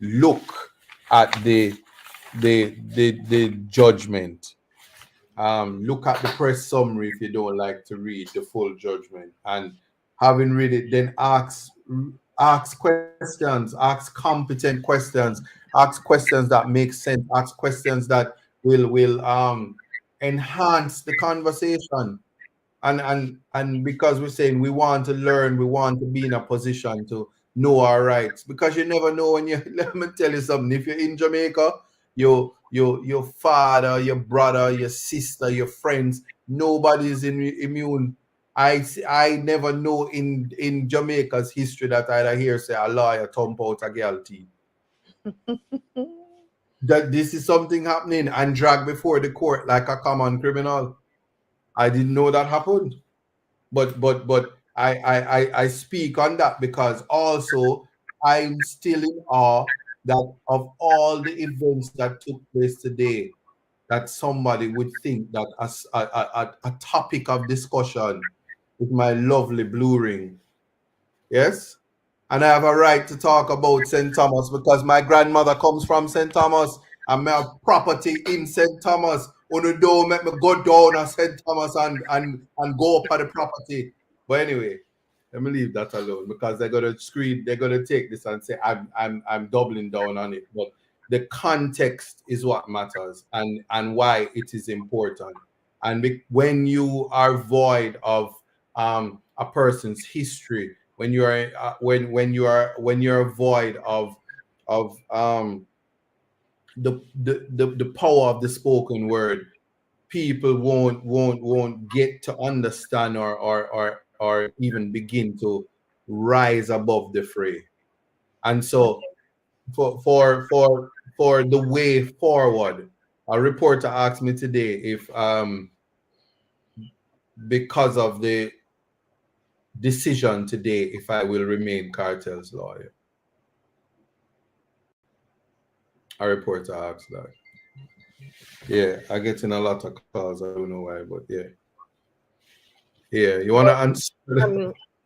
look at the judgment. Look at the press summary if you don't like to read the full judgment, and having read it, then ask questions, ask competent questions, ask questions that make sense, ask questions that will enhance the conversation. And because we're saying we want to learn, we want to be in a position to know our rights, because you never know when you let me tell you something. If you're in Jamaica, your father, your brother, your sister, your friends, nobody's immune. I never know in Jamaica's history that I'd hear say a lawyer thump out a girl teeth. That this is something happening and dragged before the court like a common criminal. I didn't know that happened. But I speak on that because also I'm still in awe that of all the events that took place today, that somebody would think that as a topic of discussion is my lovely blue ring. Yes? And I have a right to talk about St. Thomas because my grandmother comes from St. Thomas and my property in St. Thomas. Uno don't make me go down at St. Thomas and go up at the property. But anyway, let me leave that alone because they're gonna take this and say I'm doubling down on it. But the context is what matters and why it is important. And when you are void of a person's history, when you are when you're void of the power of the spoken word, people won't get to understand or even begin to rise above the fray. And so for the way forward, a reporter asked me today if because of the decision today, if I will remain Kartel's lawyer. A reporter asked that. Yeah, I get in a lot of calls. I don't know why, but yeah. Yeah, you want to answer?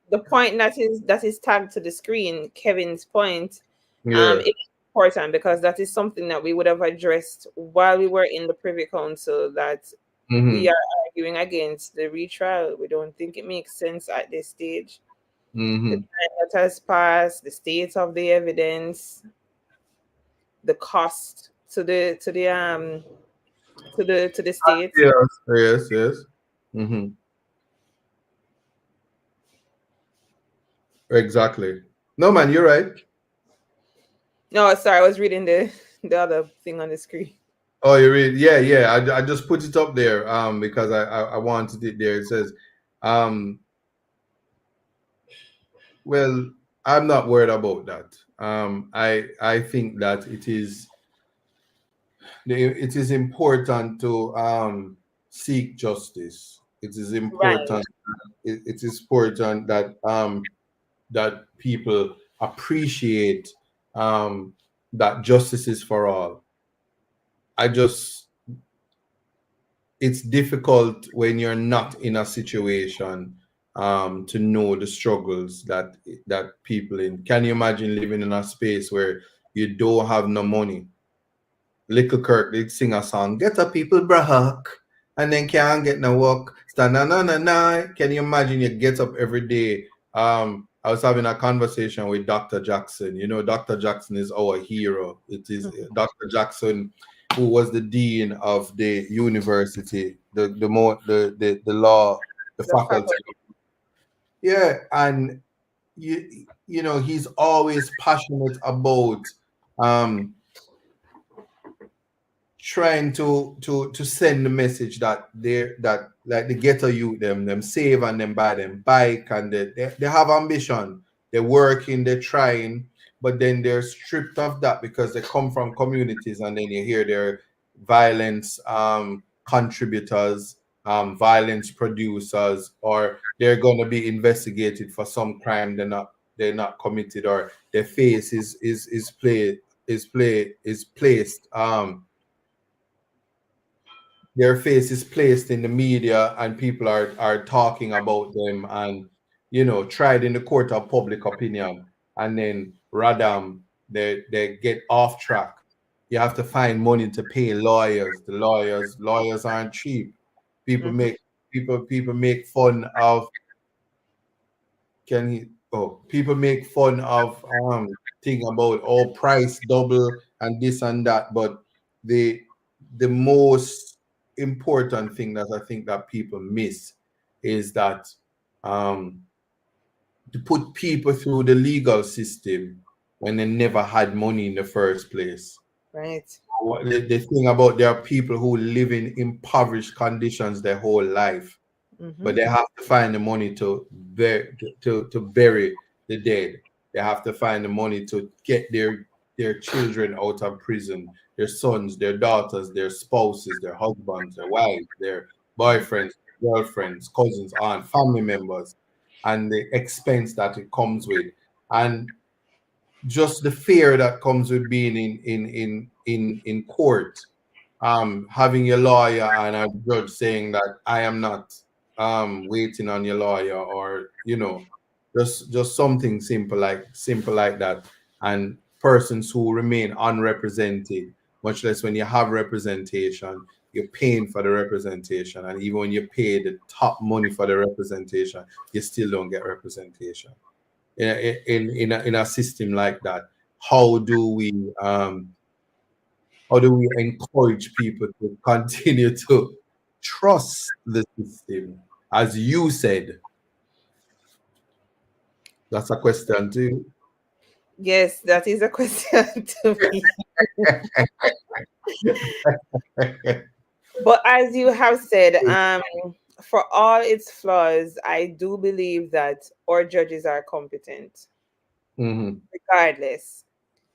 The point that is tagged to the screen, Kevin's point, Yeah. it's important because that is something that we would have addressed while we were in the Privy Council, that we are arguing against the retrial. We don't think it makes sense at this stage. The time that has passed, the state of the evidence, the cost to the state. Yes. Exactly. No, man, you're right. No, sorry, I was reading the other thing on the screen. Oh, you read? Yeah. I just put it up there because I wanted it there. It says, well, I'm not worried about that. I think that it is important to seek justice. It is important. Right. It is important that that people appreciate that justice is for all. It's difficult when you're not in a situation to know the struggles that people in. Can you imagine living in a space where you don't have no money? Little Kirk did sing a song, "Get up people broke, and then can't get no work. Stand na. Can you imagine you get up every day? I was having a conversation with Dr. Jackson. You know, Dr. Jackson is our hero. It is Dr. Jackson, who was the dean of the university, the law, the faculty. Yeah, and you know, he's always passionate about trying to send the message that that like the ghetto youth them save and them buy them bike, and they have ambition, they're working, they're trying, but then they're stripped of that because they come from communities, and then you hear they're violence contributors, violence producers, or they're going to be investigated for some crime they're not committed, or their face is placed their face is placed in the media, and people are talking about them, and tried in the court of public opinion, and then radam, they get off track. You have to find money to pay lawyers. The lawyers aren't cheap. People Mhm. make people make fun of people make fun of thing about price double and this and that, but the most important thing that I think that people miss is that um to put people through the legal system when they never had money in the first place. Right. The thing about, there are people who live in impoverished conditions their whole life, but Mhm. they have to find the money to bury the dead. They have to find the money to get their children out of prison, their sons, their daughters, their spouses, their husbands, their wives, their boyfriends, girlfriends, cousins, aunts, family members, and the expense that it comes with, and just the fear that comes with being in court, having your lawyer and a judge saying that I am not waiting on your lawyer, or just something simple like that, and persons who remain unrepresented, much less when you have representation, you're paying for the representation, and even when you pay the top money for the representation, you still don't get representation in a system like that. How do we encourage people to continue to trust the system? As you said, that's a question too. Yes, that is a question to me. But as you have said, for all its flaws, I do believe that our judges are competent, Mm-hmm. regardless.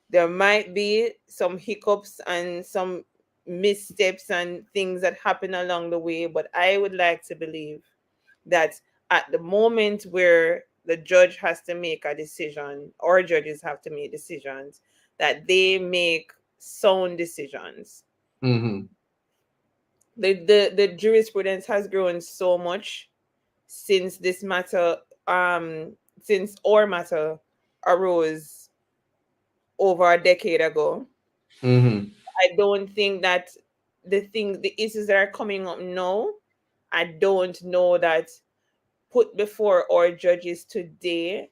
There might be some hiccups and some missteps and things that happen along the way, but I would like to believe that at the moment where the judge has to make a decision, or judges have to make decisions, that they make sound decisions. Mm-hmm. The jurisprudence has grown so much since this matter, since our matter arose over a decade ago. Mm-hmm. I don't think that the issues that are coming up now, I don't know that put before our judges today,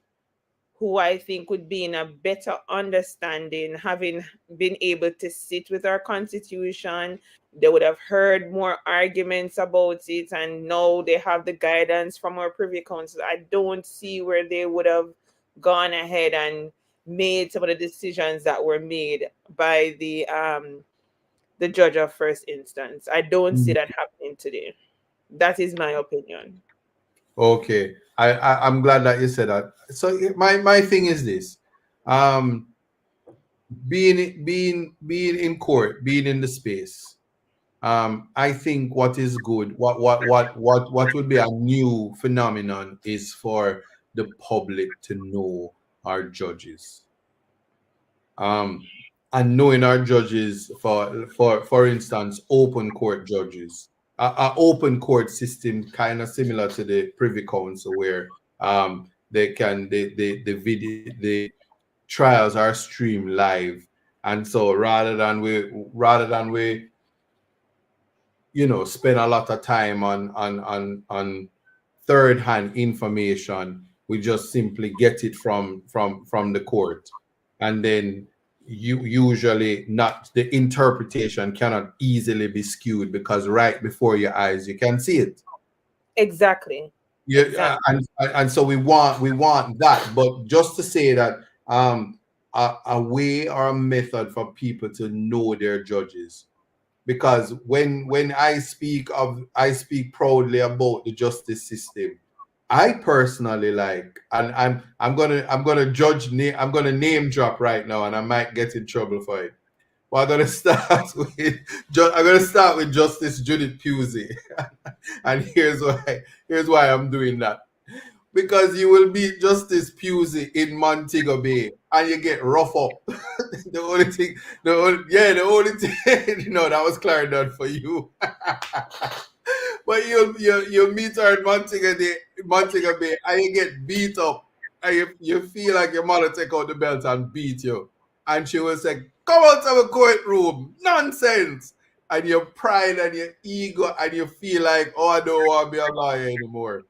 who I think would be in a better understanding, having been able to sit with our constitution. They would have heard more arguments about it, and now they have the guidance from our privy council. I don't see where they would have gone ahead and made some of the decisions that were made by the judge of first instance. I don't see that happening today. That is my opinion. Okay, I'm glad that you said that. So my thing is this: um, being in court, being in the space. I think what is good, what would be a new phenomenon is for the public to know our judges. Um, and knowing our judges, for instance, open court judges, a open court system kind of similar to the Privy Council, where they can the trials are streamed live, and so rather than we spend a lot of time on third hand information, we just simply get it from the court, and then you usually not the interpretation cannot easily be skewed because right before your eyes you can see it. Exactly. Yeah, Exactly. and so we want that, but just to say that a way or a method for people to know their judges, because when I speak proudly about the justice system, I personally like, and I'm gonna judge name, I'm gonna name drop right now, and I might get in trouble for it. But I'm gonna start with Justice Judith Pusey, and here's why I'm doing that. Because you will beat Justice Pusey in Montego Bay, and you get rough up. the only thing, the only thing, that was Clarendon for you. But you meet her in Montego Bay, and you get beat up, and you feel like your mother take out the belt and beat you, and she will say, "Come out of the courtroom, nonsense!" And your pride and your ego, and you feel like, "Oh, I don't want to be a lawyer anymore."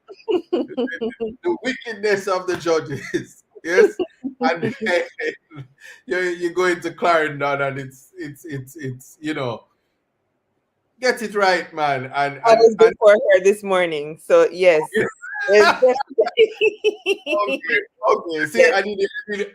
The wickedness of the judges, yes, and then you go into Clarendon, and it's get it right, man, and I was and before her this morning, so yes. There's okay. See, yes.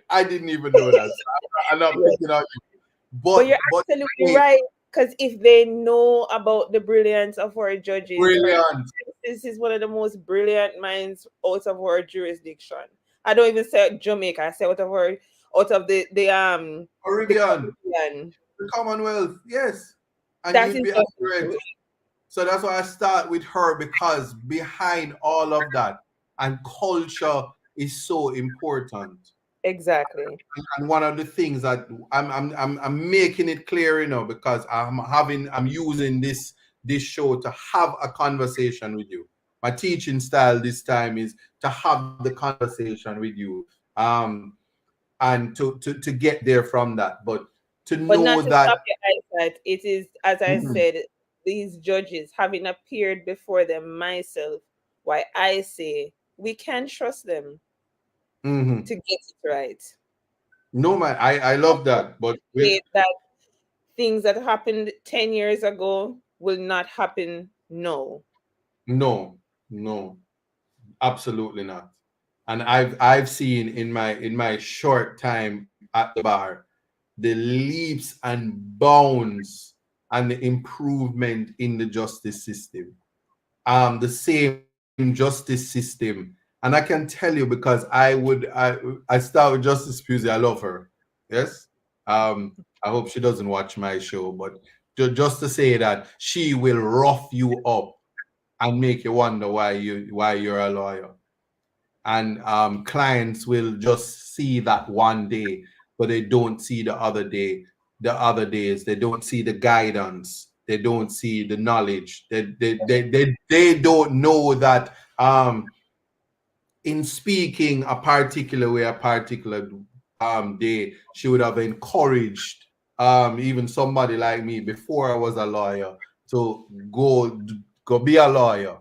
I didn't even know that. So I'm not picking on you, But you're but absolutely right. Because if they know about the brilliance of our judges, brilliant. this is one of the most brilliant minds out of our jurisdiction. I don't even say Jamaica. I say out of the Caribbean, Caribbean. the Commonwealth, yes, and That you'd is be just accurate. So that's why I start with her, because behind all of that, and culture is so important. exactly. And one of the things that I'm making it clear, because I'm using this show to have a conversation with you. My teaching style this time is to have the conversation with you, and to get there from that, but to But know not to that. stop your eyesight. It is, as I Mhm, said, these judges, having appeared before them myself, why I say we can trust them mhm. to get it right. No, man, I love that, but Say that things that happened 10 years ago will not happen now. no, no, absolutely not. And I've seen in my short time at the bar the leaps and bounds and the improvement in the justice system. The same justice system. And I can tell you, because I start with Justice Pusey. I love her. Yes. I hope she doesn't watch my show, but just to say that she will rough you up and make you wonder why you're a lawyer. And clients will just see that one day, but they don't see the other days. They don't see the guidance. They don't see the knowledge. They don't know that in speaking a particular way, a particular day, she would have encouraged even somebody like me before I was a lawyer to go be a lawyer.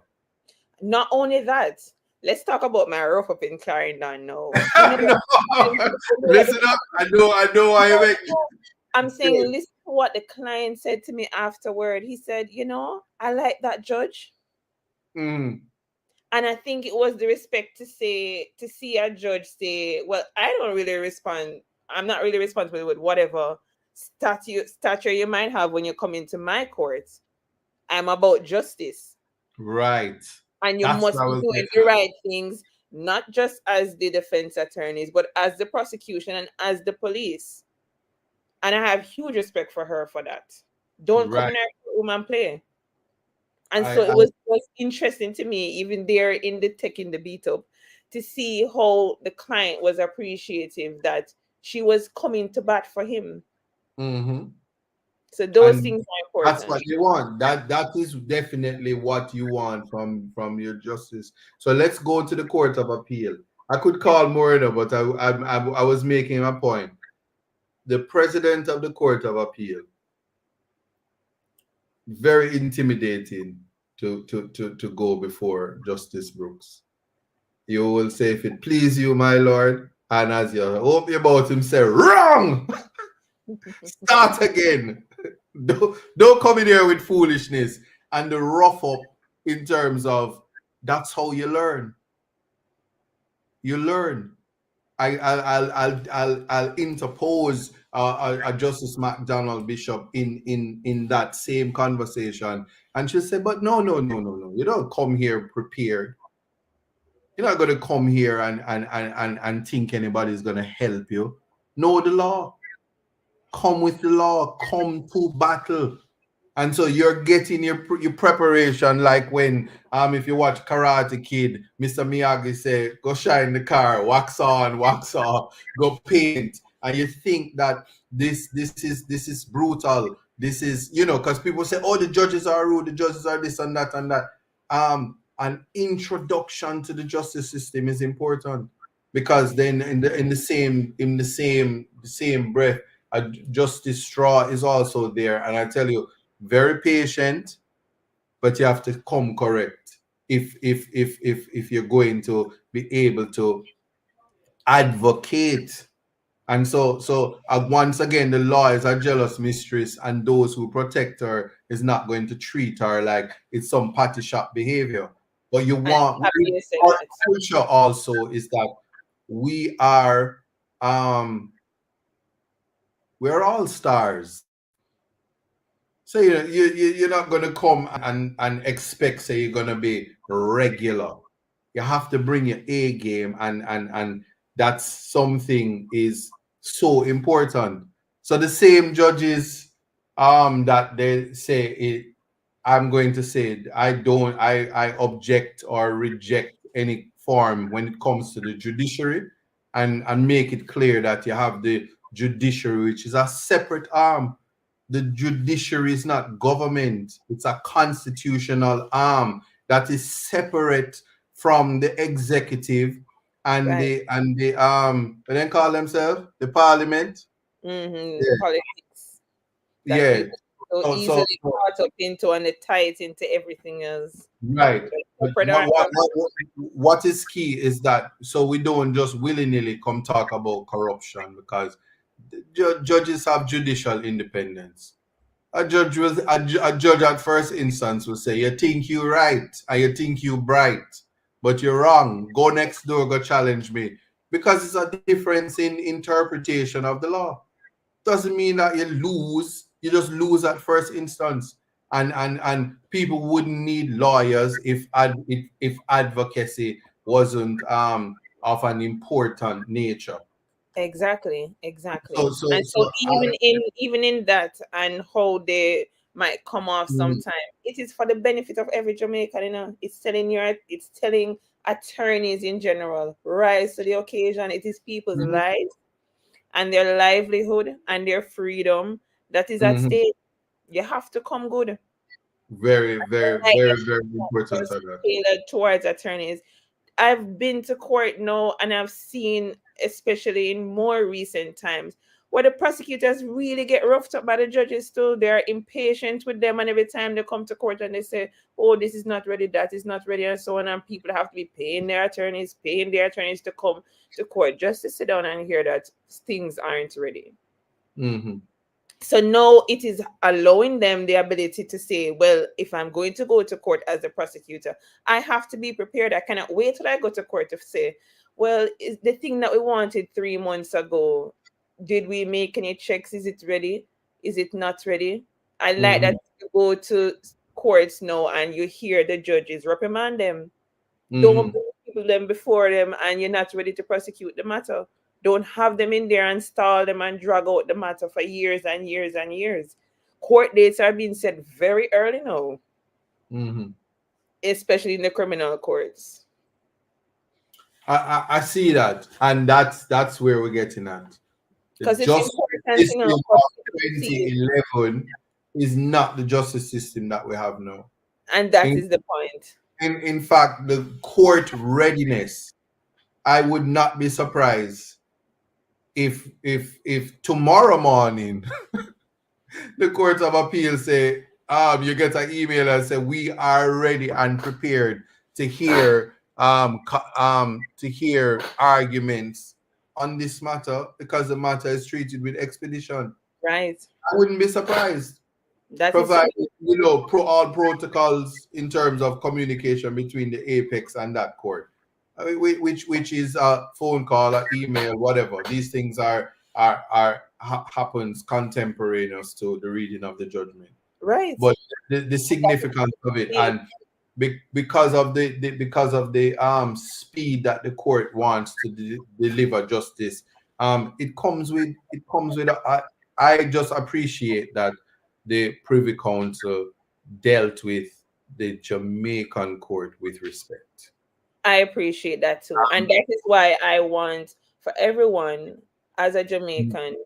Not only that, let's talk about my rough up in Clarendon now. You know, No, listen up. I know why you make me. I'm saying, listen to what the client said to me afterward. He said, I like that judge. Mm, And I think it was the respect to see a judge say, well, I don't really respond. I'm not really responsible with whatever stature you might have when you come into my court. I'm about justice. right. And you That's what must I be was doing getting the at. right things, not just as the defense attorneys, but as the prosecution and as the police. And I have huge respect for her for that. Don't come Right. in our room and play. And I, so it I was interesting to me, even there in the taking the beat up, to see how the client was appreciative that she was coming to bat for him. hmm So those And things are that's what important. you want. That is definitely what you want from your justice. So let's go to the Court of Appeal. I could call Moreno, but I was making a point. The president of the Court of Appeal, very intimidating to go before Justice Brooks. You will say, if it please you, my lord, and as you open your mouth, him say, wrong! Start again. Don't come in here with foolishness and the rough up in terms of that's how you learn. You learn. I'll interpose a Justice McDonald Bishop in that same conversation, and she'll say, "But no, no, no, no, no. You don't come here prepared. You're not gonna come here and think anybody's gonna help you. Know the law. Come with the law. Come to battle. And so you're getting your preparation, like when if you watch Karate Kid, Mr. Miyagi say, go shine the car, wax on, wax off, go paint. And you think that this is brutal. This is, because people say, oh, the judges are rude, the judges are this and that and that. An introduction to the justice system is important, because then in the same breath, a justice straw is also there. And I tell you, very patient, but you have to come correct if you're going to be able to advocate. And so once again, the law is a jealous mistress, and those who protect her is not going to treat her like it's some patty shop behavior. But you want, our culture also is that we are we're all stars. So you're not gonna come and expect, say, you're gonna be regular. You have to bring your A game, and that's something is so important. So the same judges that they say it, I'm going to say I object or reject any form when it comes to the judiciary, and make it clear that you have the judiciary, which is a separate arm. The judiciary is not government. It's a constitutional arm that is separate from the executive and Right. the what they call themselves, the parliament. Yeah, Politics that yeah. people so So, so, easily so caught up into and they tie it into everything else. right. But Separate arms what is key is that, so we don't just willy-nilly come talk about corruption, because the judges have judicial independence. A judge at first instance will say, you think you right and you think you bright, but you're wrong. Go next door, go challenge me. Because it's a difference in interpretation of the law. Doesn't mean that you lose. You just lose at first instance. And people wouldn't need lawyers if advocacy wasn't of an important nature. exactly, So exactly. so And so so even in that and how they might come off mm, sometime, it is for the benefit of every Jamaican, it's telling attorneys in general, rise to the occasion. It is people's mhm, lives and their livelihood and their freedom that is at mhm. stake. You have to come good. Very, very, Like very, it's very not important just to that. tailored towards attorneys. I've been to court now and I've seen, especially in more recent times, where the prosecutors really get roughed up by the judges too. They're impatient with them, and every time they come to court and they say, oh, this is not ready, that is not ready, and so on, and people have to be paying their attorneys to come to court just to sit down and hear that things aren't ready. Hmm. So now it is allowing them the ability to say, well, if I'm going to go to court as a prosecutor, I have to be prepared. I cannot wait till I go to court to say, well, is the thing that we wanted 3 months ago, did we make any checks? Is it ready? Is it not ready? I like Hmm. that you go to courts now and you hear the judges reprimand them. Don't Hmm. bring people them before them and you're not ready to prosecute the matter. Don't have them in there and stall them and drag out the matter for years and years and years. Court dates are being set very early now, Hmm. especially in the criminal courts. I see that, and that's where we're getting at. The Because it's justice important, system for of people to see. 2011 is not the justice system that we have now. And that In is the point. in fact, the court readiness, I would not be surprised if tomorrow morning the court of appeal say, you get an email and say, we are ready and prepared to hear to hear arguments on this matter, because the matter is treated with expedition. Right. I wouldn't be surprised, That is provided all protocols in terms of communication between the apex and that court. I mean, which is a phone call, or email, whatever. These things happens contemporaneous to the reading of the judgment. right. But the significance of it, See, and because of the speed that the court wants to deliver justice. I just appreciate that the Privy Council dealt with the Jamaican court with respect. I appreciate that too. And that is why I want for everyone as a Jamaican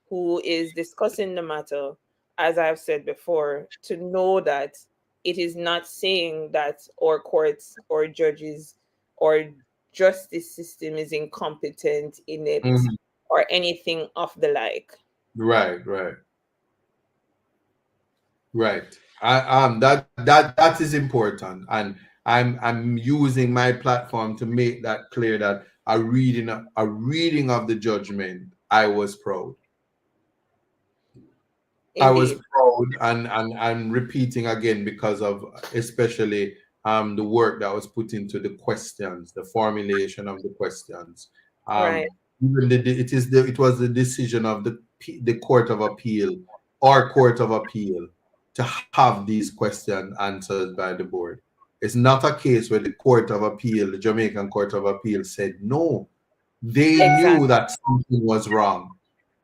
who is discussing the matter, as I've said before, to know that it is not saying that our courts or judges or justice system is incompetent, inept, Mhm. or anything of the like. Right, right, right. That is important, and I'm using my platform to make that clear that a reading of the judgment, I was proud. I was Indeed. proud, and I'm repeating again because of especially the work that was put into the questions, the formulation of the questions. Right. Even it was the decision of the Court of Appeal or Court of Appeal to have these questions answered by the board. It's not a case where the Court of Appeal, the Jamaican Court of Appeal, said no. They knew Exactly. that something was wrong,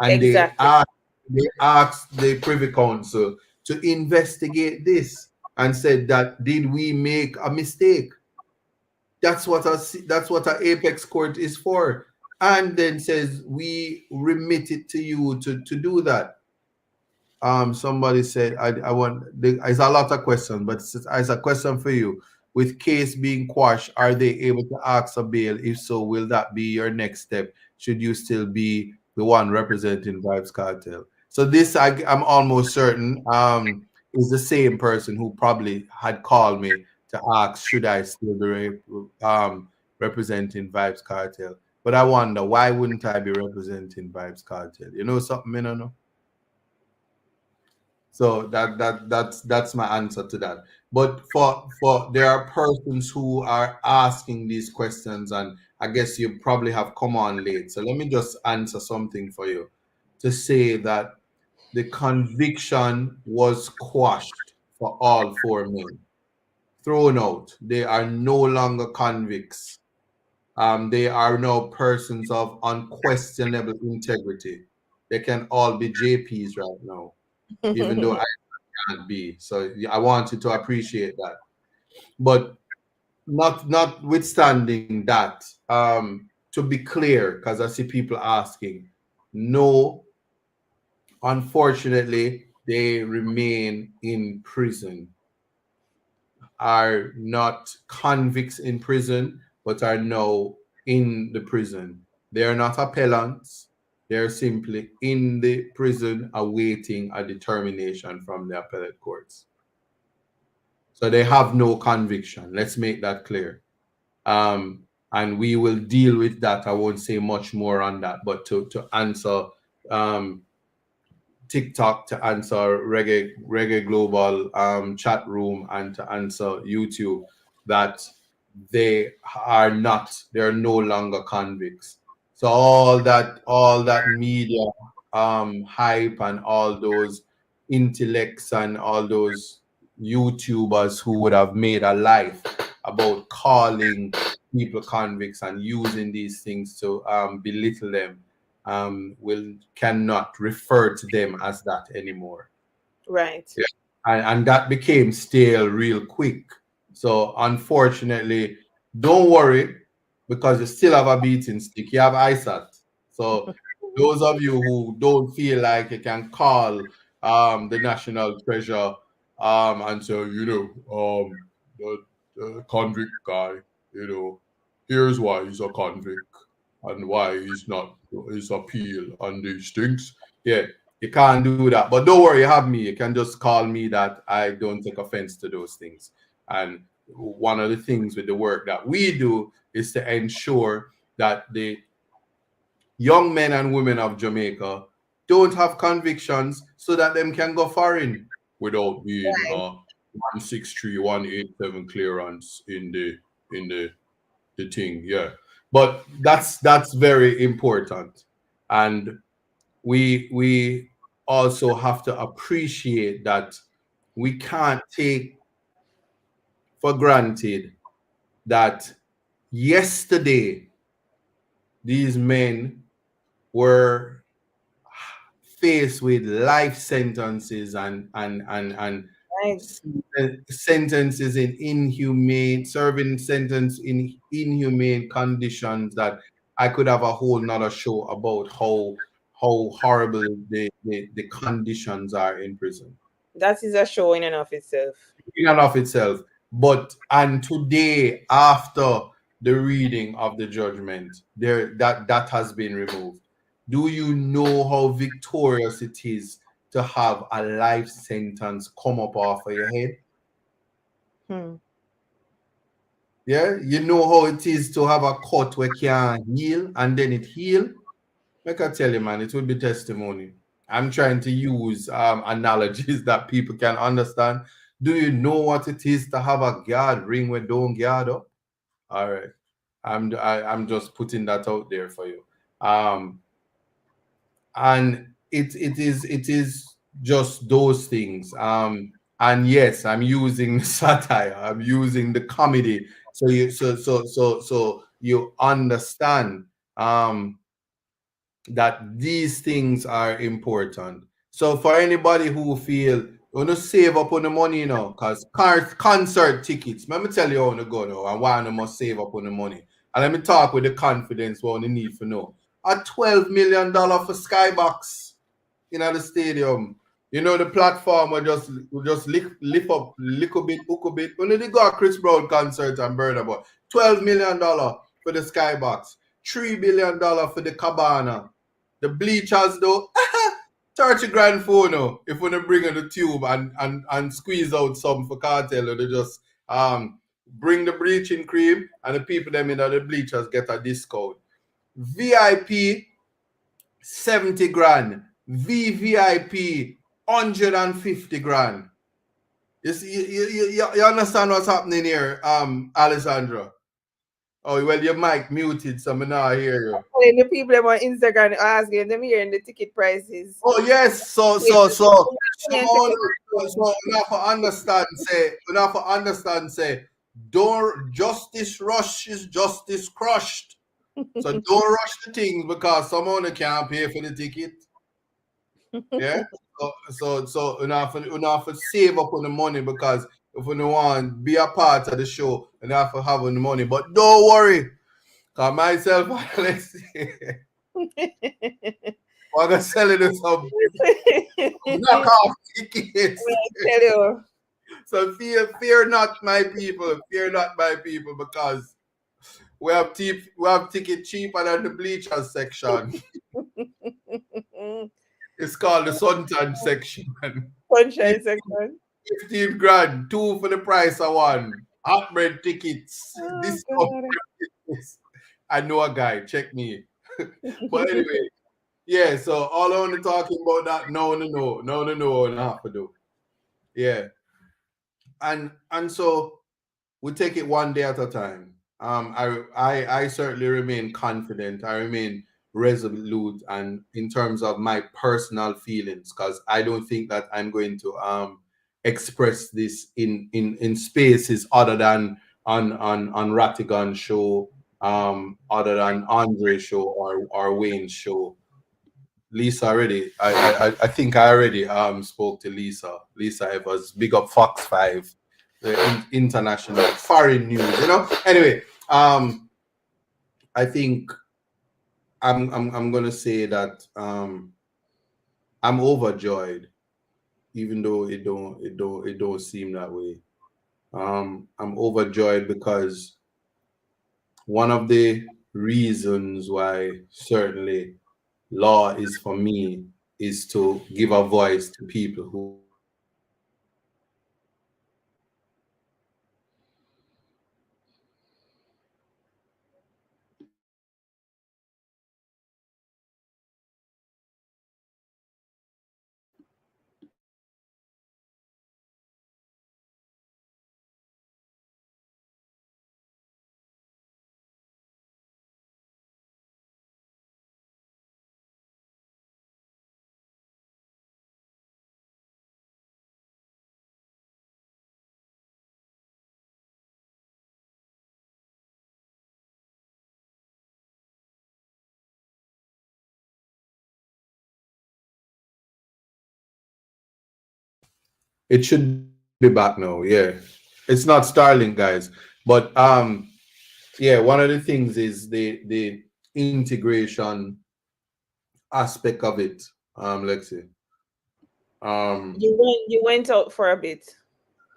and Exactly. they asked the Privy Council to investigate this and said that did we make a mistake? That's what a apex court is for, and then says we remit it to you to do that. Somebody said I want it's a lot of questions, but it's a question for you. With case being quashed, are they able to ask a bail? If so, will that be your next step? Should you still be the one representing Vybz Cartel? So this I'm almost certain is the same person who probably had called me to ask should I still be representing Vybz Cartel. But I wonder why wouldn't I be representing Vybz Cartel? You know something, I don't know. So that's my answer to that. But for there are persons who are asking these questions, and I guess you probably have come on late. So let me just answer something for you to say that the conviction was quashed for all four men, thrown out. They are no longer convicts. They are now persons of unquestionable integrity. They can all be JPs right now, even though can't be. So I want you to appreciate that. But notwithstanding that, to be clear, because I see people asking, no, unfortunately, they remain in prison, are not convicts in prison, but are now in the prison. They are not appellants. They're simply in the prison awaiting a determination from the appellate courts. So they have no conviction. Let's make that clear. And we will deal with that. I won't say much more on that, but to answer um, TikTok, to answer Reggae Global chat room, and to answer YouTube, that they're no longer convicts. So all that media hype and all those intellects and all those YouTubers who would have made a life about calling people convicts and using these things to belittle them will cannot refer to them as that anymore. Right. Yeah. And that became stale real quick. So unfortunately, don't worry, because you still have a beating stick. You have Isat. So those of you who don't feel like you can call the national treasure and say, the convict guy, here's why he's a convict and why he's not his appeal and these things. Yeah, you can't do that. But don't worry, you have me. You can just call me that. I don't take offense to those things. And one of the things with the work that we do is to ensure that the young men and women of Jamaica don't have convictions so that them can go foreign without being 163, 187 clearance in the thing. Yeah. But that's very important. And we also have to appreciate that we can't take for granted that yesterday these men were faced with life sentences and Right. sentences in inhumane, serving sentence in inhumane conditions that I could have a whole nother show about how horrible the conditions are in prison That is a show in and of itself. in and of itself. But and today, after the reading of the judgment, there that has been removed. Do you know how victorious it is to have a life sentence come up off of your head? Hmm. Yeah, you know how it is to have a cut where can't heal and then it heal. Like I tell you, man, it will be testimony. I'm trying to use analogies that people can understand. Do you know what it is to have a guard ring where don't guard up? All right, I'm just putting that out there for you. Um, and it is just those things. And yes, I'm using satire. I'm using the comedy. So you understand. That these things are important. So for anybody who feel you want to save up on the money, because concert tickets, let me tell you how to go now and why you must save up on the money. And let me talk with the confidence what you need for know. A $12 million for Skybox in the stadium. You know the platform will just lift up little bit, hook a bit. When they got Chris Brown concert and burn about $12 million for the Skybox, $3 billion for the Cabana. The bleachers though, 30 grand for no. If we bring in the tube and squeeze out some for cartel, or they just bring the bleaching cream and the people them in the bleachers get a discount. VIP 70 grand. VVIP 150 grand. You, see, you understand what's happening here, Alessandra? Oh, well, your mic muted, so I'm not hear you. And the people on Instagram asking them hearing the ticket prices. Oh yes, so Wait, enough for understand say don't justice rush is justice crushed. So don't rush the things because someone can't pay for the ticket. Yeah. So enough for save up on the money because if we don't want be a part of the show, enough for having the money. But don't worry, cause myself let's see. I'm gonna sell it some knockoff tickets. tell you. So fear not, my people. Fear not, my people, because we have ticket cheaper than the bleachers section. It's called the suntan section. Sunshine section. 15 grand, two for the price of one. Hot bread tickets. Oh, This God. I know a guy. Check me. But anyway, yeah. So all I want to talking about that. No, and half to do. Yeah, and so we take it one day at a time. I certainly remain confident. I remain resolute, and in terms of my personal feelings, because I don't think that I'm going to express this in spaces other than on Ratigan show, other than Andre show or Wayne's show. Lisa already. I think I already spoke to Lisa. Lisa Evers. Big up Fox 5, the international foreign news. Anyway, I think I'm gonna say that I'm overjoyed, even though it don't seem that way. I'm overjoyed because one of the reasons why certainly law is for me is to give a voice to people who It should be back now. Yeah, it's not Starlink, guys, but yeah, one of the things is the integration aspect of it. Lexi. Um, You went out for a bit.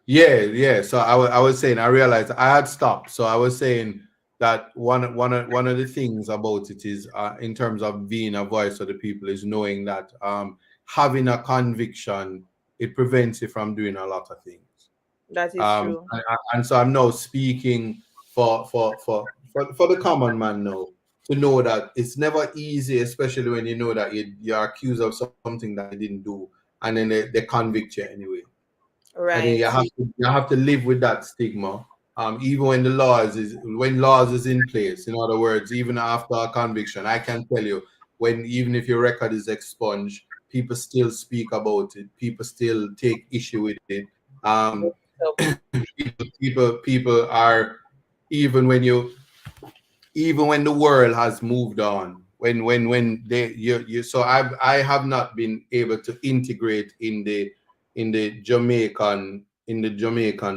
yeah. So I was saying I realized I had stopped. So I was saying that one of the things about it is in terms of being a voice of the people is knowing that having a conviction, it prevents you from doing a lot of things. That is true. And so I'm now speaking for the common man now to know that it's never easy, especially when you know that you're accused of something that you didn't do, and then they convict you anyway. I think Right. you have to live with that stigma. Even when the laws is in place. In other words, even after a conviction, I can tell you when even if your record is expunged, people still speak about it. People still take issue with it. Um, So, people are even when you even when the world has moved on when they you so I have not been able to integrate in the Jamaican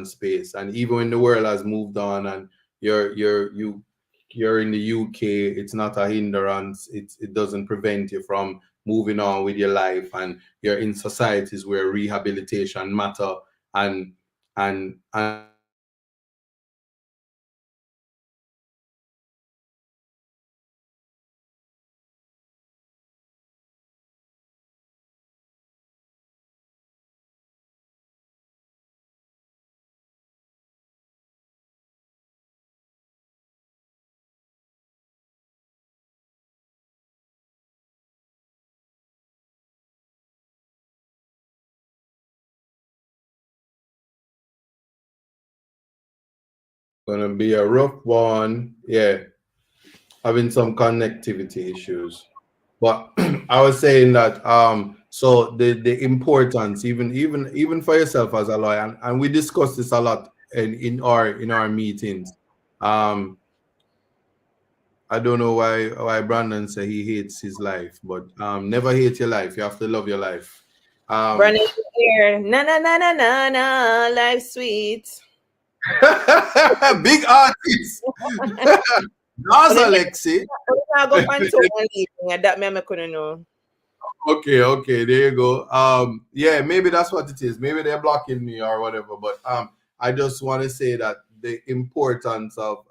space, and even when the world has moved on and you're in the UK, it's not a hindrance. It doesn't prevent you from moving on with your life, and you're in societies where rehabilitation matter, and and so gonna be a rough one. Yeah, having some connectivity issues. But I was saying that so the importance even for yourself as a lawyer, and we discuss this a lot in our meetings. Um I don't know why Brandon say he hates his life, but never hate your life. You have to love your life. Um running here. Na na na na na na. Life sweet. big artist. But That's then Alexi. I go find someone leaving, and that me couldn't know. Okay, there you go. Yeah, maybe that's what it is. Maybe they're blocking me or whatever. But I just want to say that the importance of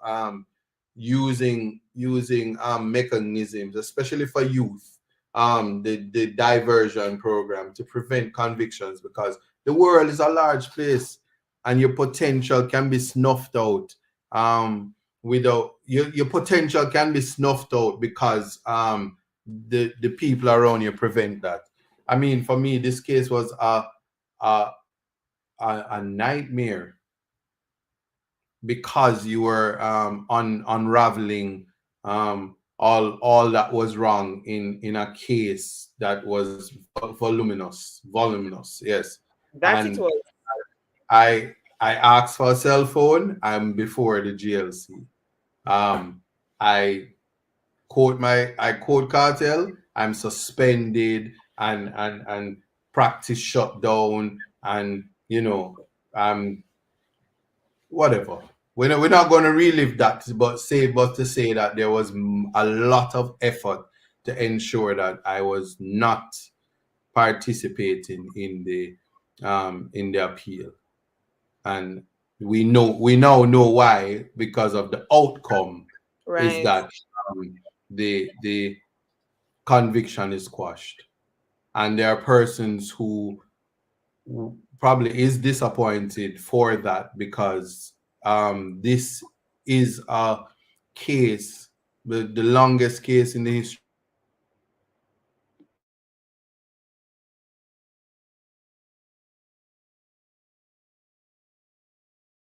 using mechanisms, especially for youth, the diversion program to prevent convictions, because the world is a large place and your potential can be snuffed out. Without your potential can be snuffed out because the people around you prevent that. I mean, for me, this case was a, a nightmare because you were unraveling all that was wrong in a case that was voluminous, yes. That it And was. I asked for a cell phone. I'm before the GLC. I I quote Cartel. I'm suspended and practice shut down, and whatever. We're not going to relive that, but to say that there was a lot of effort to ensure that I was not participating in the appeal, and we now know why, because of the outcome is Right. that the conviction is quashed, and there are persons who probably is disappointed for that, because this is a case, the longest case in the history of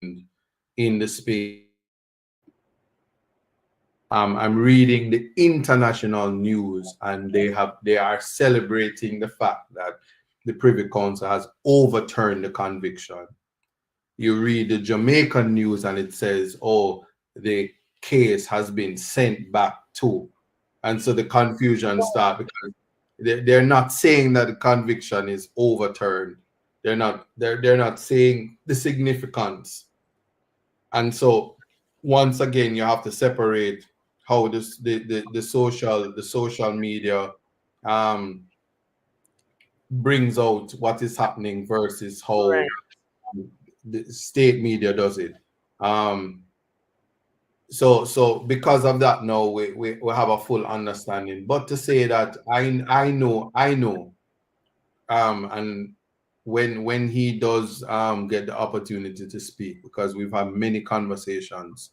Jamaica, in the space of I'm reading the international news, and they are celebrating the fact that the Privy Council has overturned the conviction. You read the Jamaican news and it says, oh, the case has been sent back to. And so the confusion starts, because they're not saying that the conviction is overturned. They're not saying the significance. And so once again, you have to separate how the social media brings out what is happening versus how the state media does it. So because of that, now we have a full understanding. But to say that I know, and when he does get the opportunity to speak, because we've had many conversations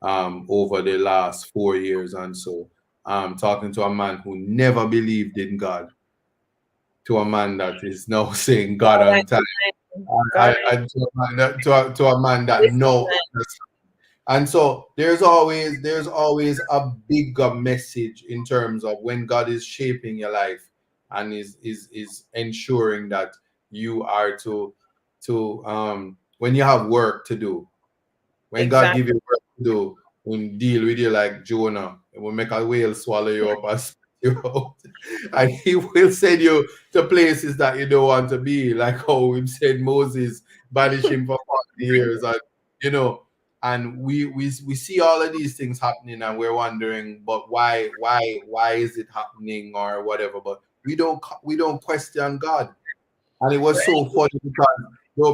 over the last 4 years and so, talking to a man who never believed in God, to a man that is now saying God on time, and to a man that no. And so there's always a bigger message in terms of when God is shaping your life and is ensuring that you are to when you have work to do, when God give you work to do, when deal with you like Jonah, it will make a whale swallow you up and spit you out. And he will send you to places that you don't want to be, like how we said Moses banish him for 40 years, and you know. And we see all of these things happening, and we're wondering, but why is it happening or whatever? But we don't question God. And it was so funny because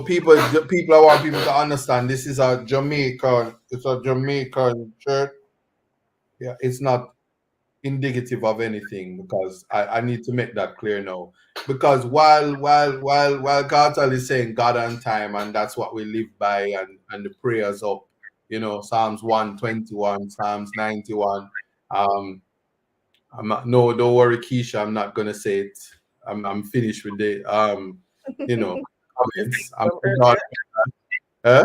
people I want people to understand this is a Jamaican, it's a Jamaican church. Yeah, it's not indicative of anything, because I need to make that clear now. Because while Karter is saying God on time, and that's what we live by, and the prayers up, Psalms 121, Psalms 91. I'm not, no, don't worry, Keisha, I'm not gonna say it. I'm finished with the comments. I'm done. Huh?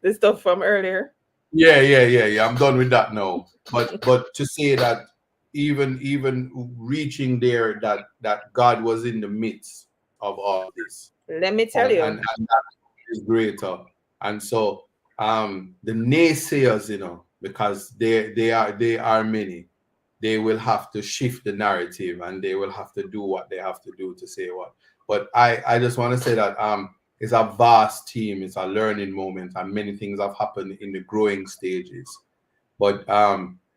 The stuff from earlier. Yeah. I'm done with that now. But to say that even reaching there, that God was in the midst of all this. Let me tell you. And that is greater. And so the naysayers, because they are many, they will have to shift the narrative, and they will have to do what they have to do to say what. But I just want to say that it's a vast team, it's a learning moment, and many things have happened in the growing stages. But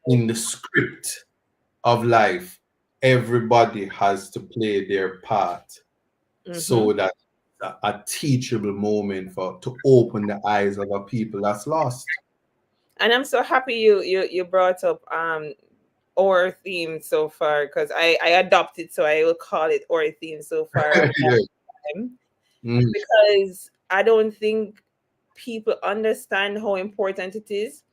in the script of life, everybody has to play their part, so that a teachable moment to open the eyes of a people that's lost. And I'm so happy you brought up our theme so far, because I adopted, so I will call it our theme so far. Because I don't think people understand how important it is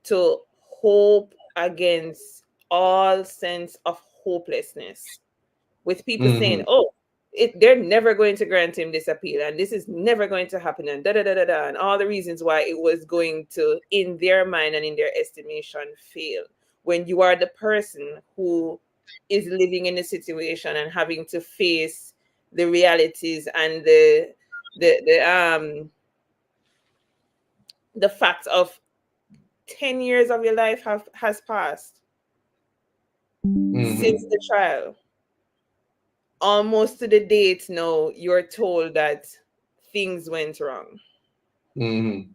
to hope against all sense of hopelessness, with people saying, oh, they're never going to grant him this appeal, and this is never going to happen, and and all the reasons why it was going to, in their mind and in their estimation, fail. When you are the person who is living in a situation and having to face the realities and the fact of 10 years of your life has passed since the trial. Almost to the date now, you're told that things went wrong. And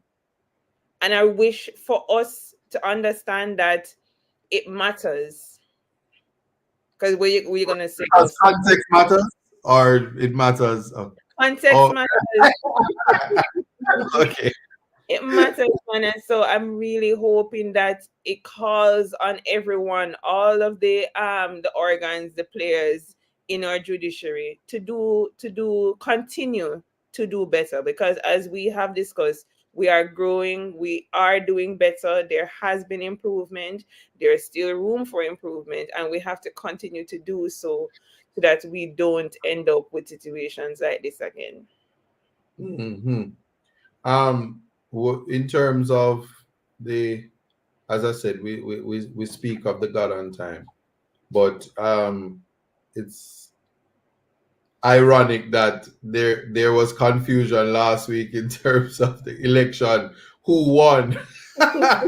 I wish for us to understand that it matters. Because we're going to say... Because context matters, or it matters? Context matters. Okay. It matters, man. And so I'm really hoping that it calls on everyone, all of the organs, the players in our judiciary, to continue to do better, because as we have discussed, we are growing, we are doing better, there has been improvement, there's still room for improvement, and we have to continue to do so that we don't end up with situations like this again. In terms of as I said, we speak of the God on time, but it's ironic that there was confusion last week in terms of the election, who won. Now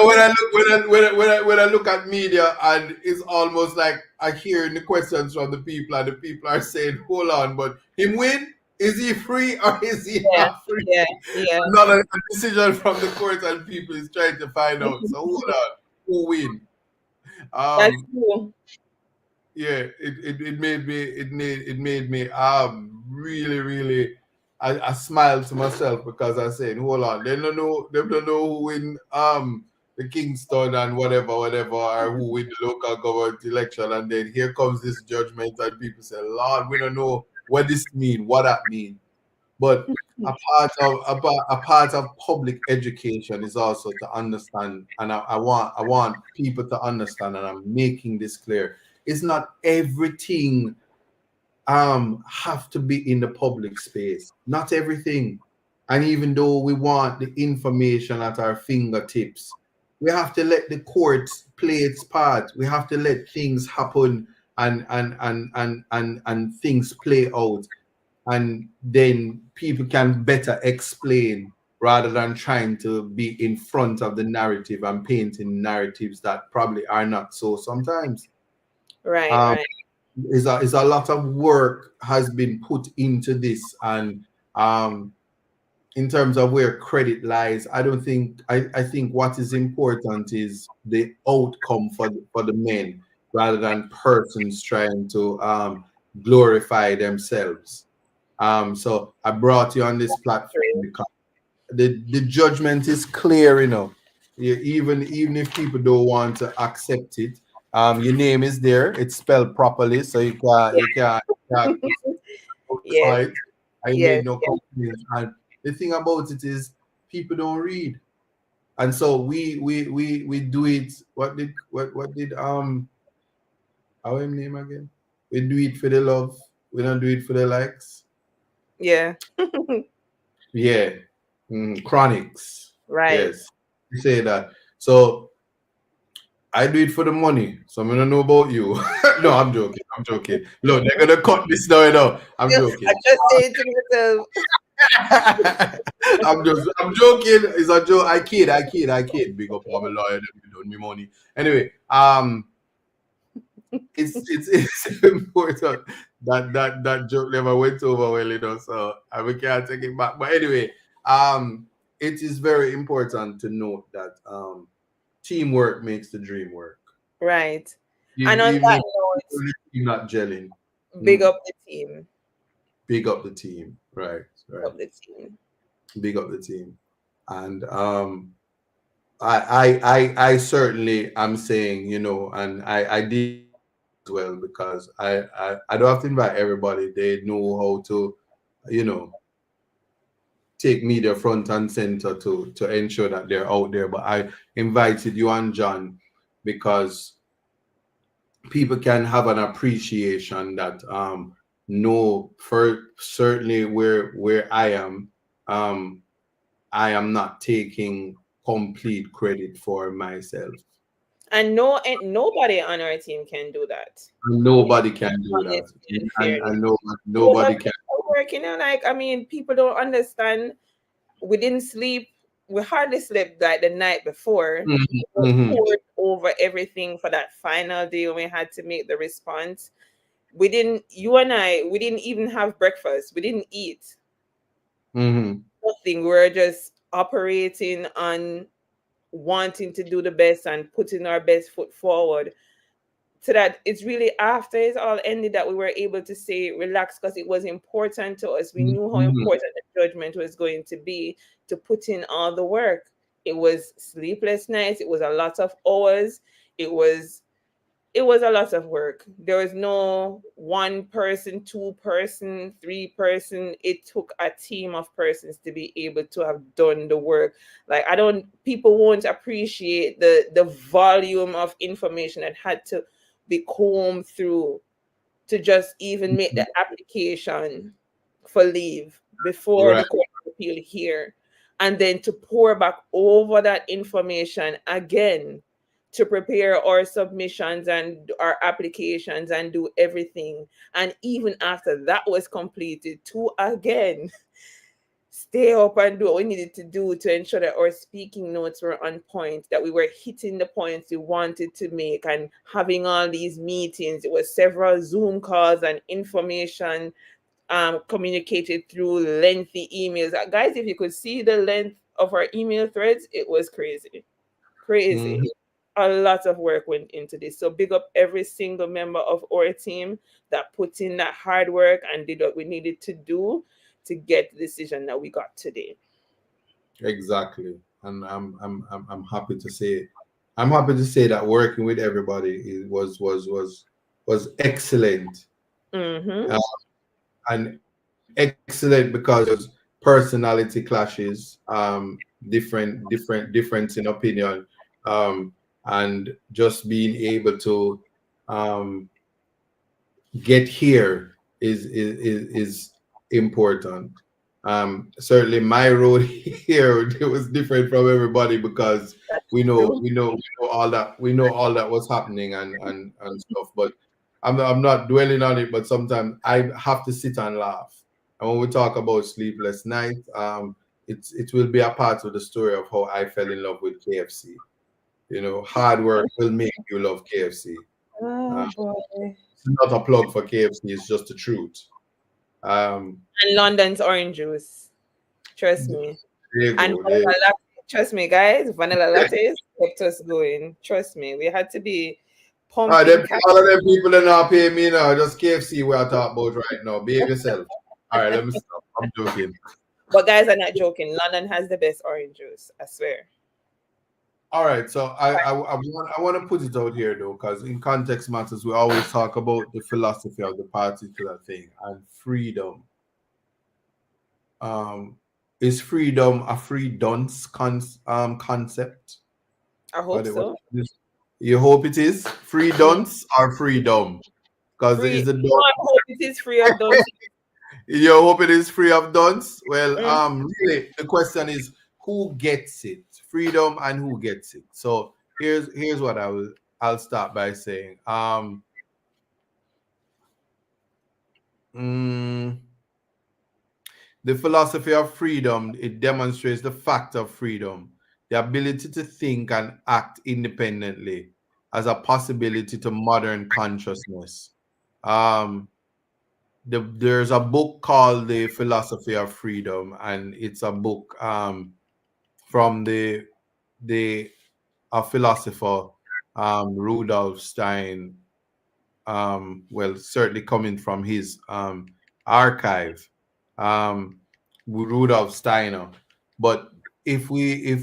when I look at media, and it's almost like I hear the questions from the people, and the people are saying, hold on, but him win? Is he free or is he Yeah, not free? yeah. Not a decision from the court, and people is trying to find out. So hold on, who win? That's Um, true. yeah, it made me really I smiled to myself because I said, hold on, they don't know who win the Kingston and whatever or who win the local government election, and then here comes this judgment and people say, Lord, we don't know what this mean, what that mean. But a part of public education is also to understand, and I want people to understand, and I'm making this clear. It's not everything have to be in the public space. Not everything. And even though we want the information at our fingertips, we have to let the courts play its part. We have to let things happen and things play out, and then people can better explain rather than trying to be in front of the narrative and painting narratives that probably are not so sometimes. Right, um right. is a lot of work has been put into this, and um in terms of where credit lies, I don't think I think what is important is the outcome for the men, rather than persons trying to glorify themselves. So I brought you on this platform because the judgment is clear, even if people don't want to accept it. Your name is there, it's spelled properly, so you can't Yes, outside. I yes, made no yes. complaints. And the thing about it is people don't read. And so we do it. What did our name again? We do it for the love. We don't do it for the likes. Yeah. Yeah. Chronics. Right. Yes. You say that. So I do it for the money. So I don't know about you. No, I'm joking. I'm joking. Look, they're gonna cut this now, I'm I joking. just say it to myself. I'm joking. It's a joke. I kid. Big up all my lawyer, them you me money. Anyway, it's important that joke never went over well, so we can't take it back. But anyway, it is very important to note that teamwork makes the dream work. Right. And on Even that if note, you're not gelling, big mm, up the team. big up the team. Right, Big right. up the team. Big up the team. And I certainly am saying, and I did as well, because I don't have to invite everybody. They know how to, you know, take media front and center to ensure that they're out there. But I invited you and John because people can have an appreciation that know, for certainly where um I am not taking complete credit for myself. And no, and nobody on our team can do that. Nobody can do that, Honestly and and fairly. Both of nobody us can. are working, like, I mean, people don't understand. We didn't sleep. We hardly slept like the night before. Mhm, We mhm, poured over everything for that final day when we had to make the response. We didn't, you and I, we didn't even have breakfast. We didn't eat mhm. nothing. We were just operating on wanting to do the best and putting our best foot forward. So that it's really after it's all ended that we were able to say relax, because it was important to us. We knew how Mhm. important the judgment was going to be, to put in all the work. It was sleepless nights, it was a lot of hours, it was a lot of work. There was no one person, two person, three person. It took a team of persons to be able to have done the work. Like, I don't, people won't appreciate the volume of information that had to be combed through to just even make the application for leave before Right, the court of appeal here, and then to pour back over that information again to prepare our submissions and our applications and do everything. And even after that was completed, to again stay up and do what we needed to do to ensure that our speaking notes were on point, that we were hitting the points we wanted to make, and having all these meetings. It was several Zoom calls and information communicated through lengthy emails. Guys, if you could see the length of our email threads, it was crazy. Crazy. Mhm. A lot of work went into this. So big up every single member of our team that put in that hard work and did what we needed to do to get the decision that we got today. Exactly. And I'm happy to say, that working with everybody was excellent. Mm-hmm. Uh, and excellent because personality clashes, difference in opinion, um, and just being able to um, get here is important. Certainly, my road here it was different from everybody because we know True. we know we know all that was happening and stuff. But I'm not dwelling on it. But sometimes I have to sit and laugh. And when we talk about sleepless nights, it will be a part of the story of how I fell in love with KFC. You know, hard work will make you love KFC. Oh Uh, boy. it's not a plug for KFC, it's just the truth. Um, And London's orange juice. Trust there me. you And go. vanilla latte. Trust me, guys. Vanilla lattes kept us going. Trust me. We had to be pumping All of them people that not pay me now, just KFC we are talking about right now. Behave yourself. All right, let me stop. I'm joking. But guys are not joking. London has the best orange juice. I swear. All right, so I want to put it out here though, because in context matters, we always talk about the philosophy of the particular thing and freedom. Um, is freedom a free dunce concept? I hope What so. it is? You hope it is free Mm. dunce or freedom? Because Free. is the No, I hope it is free of those. you hope it is free of dunce? Well, Mm. really, the question is who gets it? Freedom and who gets it. So here's what I'll start by saying. Mm, the philosophy of freedom, it demonstrates the fact of freedom, the ability to think and act independently as a possibility to modern consciousness. Um, there's a book called The Philosophy of Freedom, and it's a book from the a philosopher Rudolf Stein. Well, certainly coming from his archive, um, Rudolf Steiner. But if we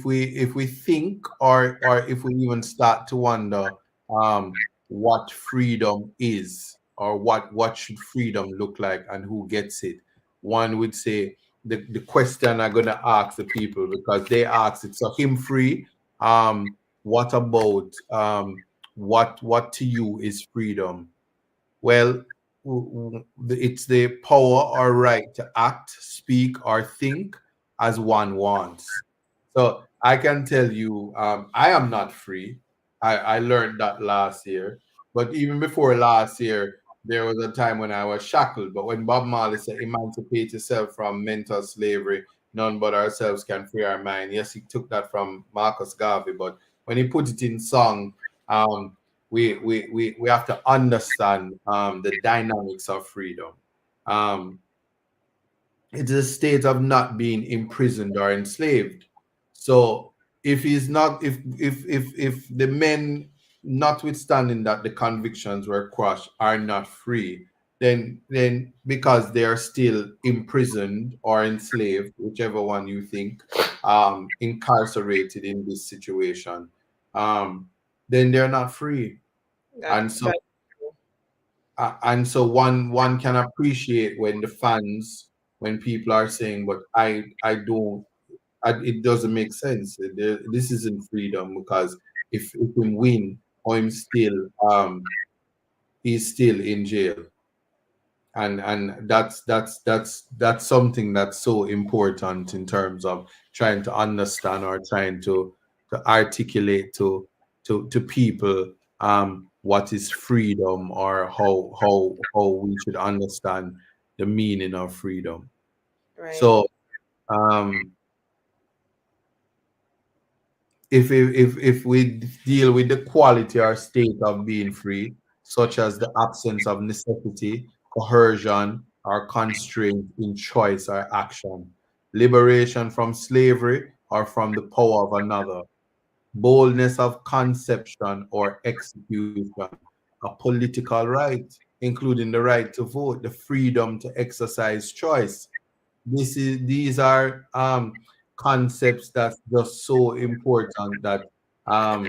think or if we even start to wonder what freedom is or what should freedom look like and who gets it, one would say the question I'm gonna ask the people because they ask it. So him free. What about what to you is freedom? Well, it's the power or right to act, speak, or think as one wants. So I can tell you, I am not free. I learned that last year. But even before last year, there was a time when I was shackled. But when Bob Marley said, emancipate yourself from mental slavery, none but ourselves can free our mind. Yes, he took that from Marcus Garvey. But when he put it in song, um, we have to understand the dynamics of freedom. Um, it is a state of not being imprisoned or enslaved. So if he's not, if the men, notwithstanding that the convictions were quashed, are not free, then because they are still imprisoned or enslaved, whichever one you think, incarcerated in this situation, um, then they're not free. That, And so that, one can appreciate when the fans, when people are saying, but I don't, it doesn't make sense. This isn't freedom because if we win or him still he's still in jail. And that's something that's so important in terms of trying to understand or trying to articulate to people what is freedom or how we should understand the meaning of freedom. right. So um if we deal with the quality or state of being free, such as the absence of necessity, coercion, or constraint in choice or action, liberation from slavery or from the power of another, boldness of conception or execution, a political right, including the right to vote, the freedom to exercise choice. These are concepts that's just so important that um,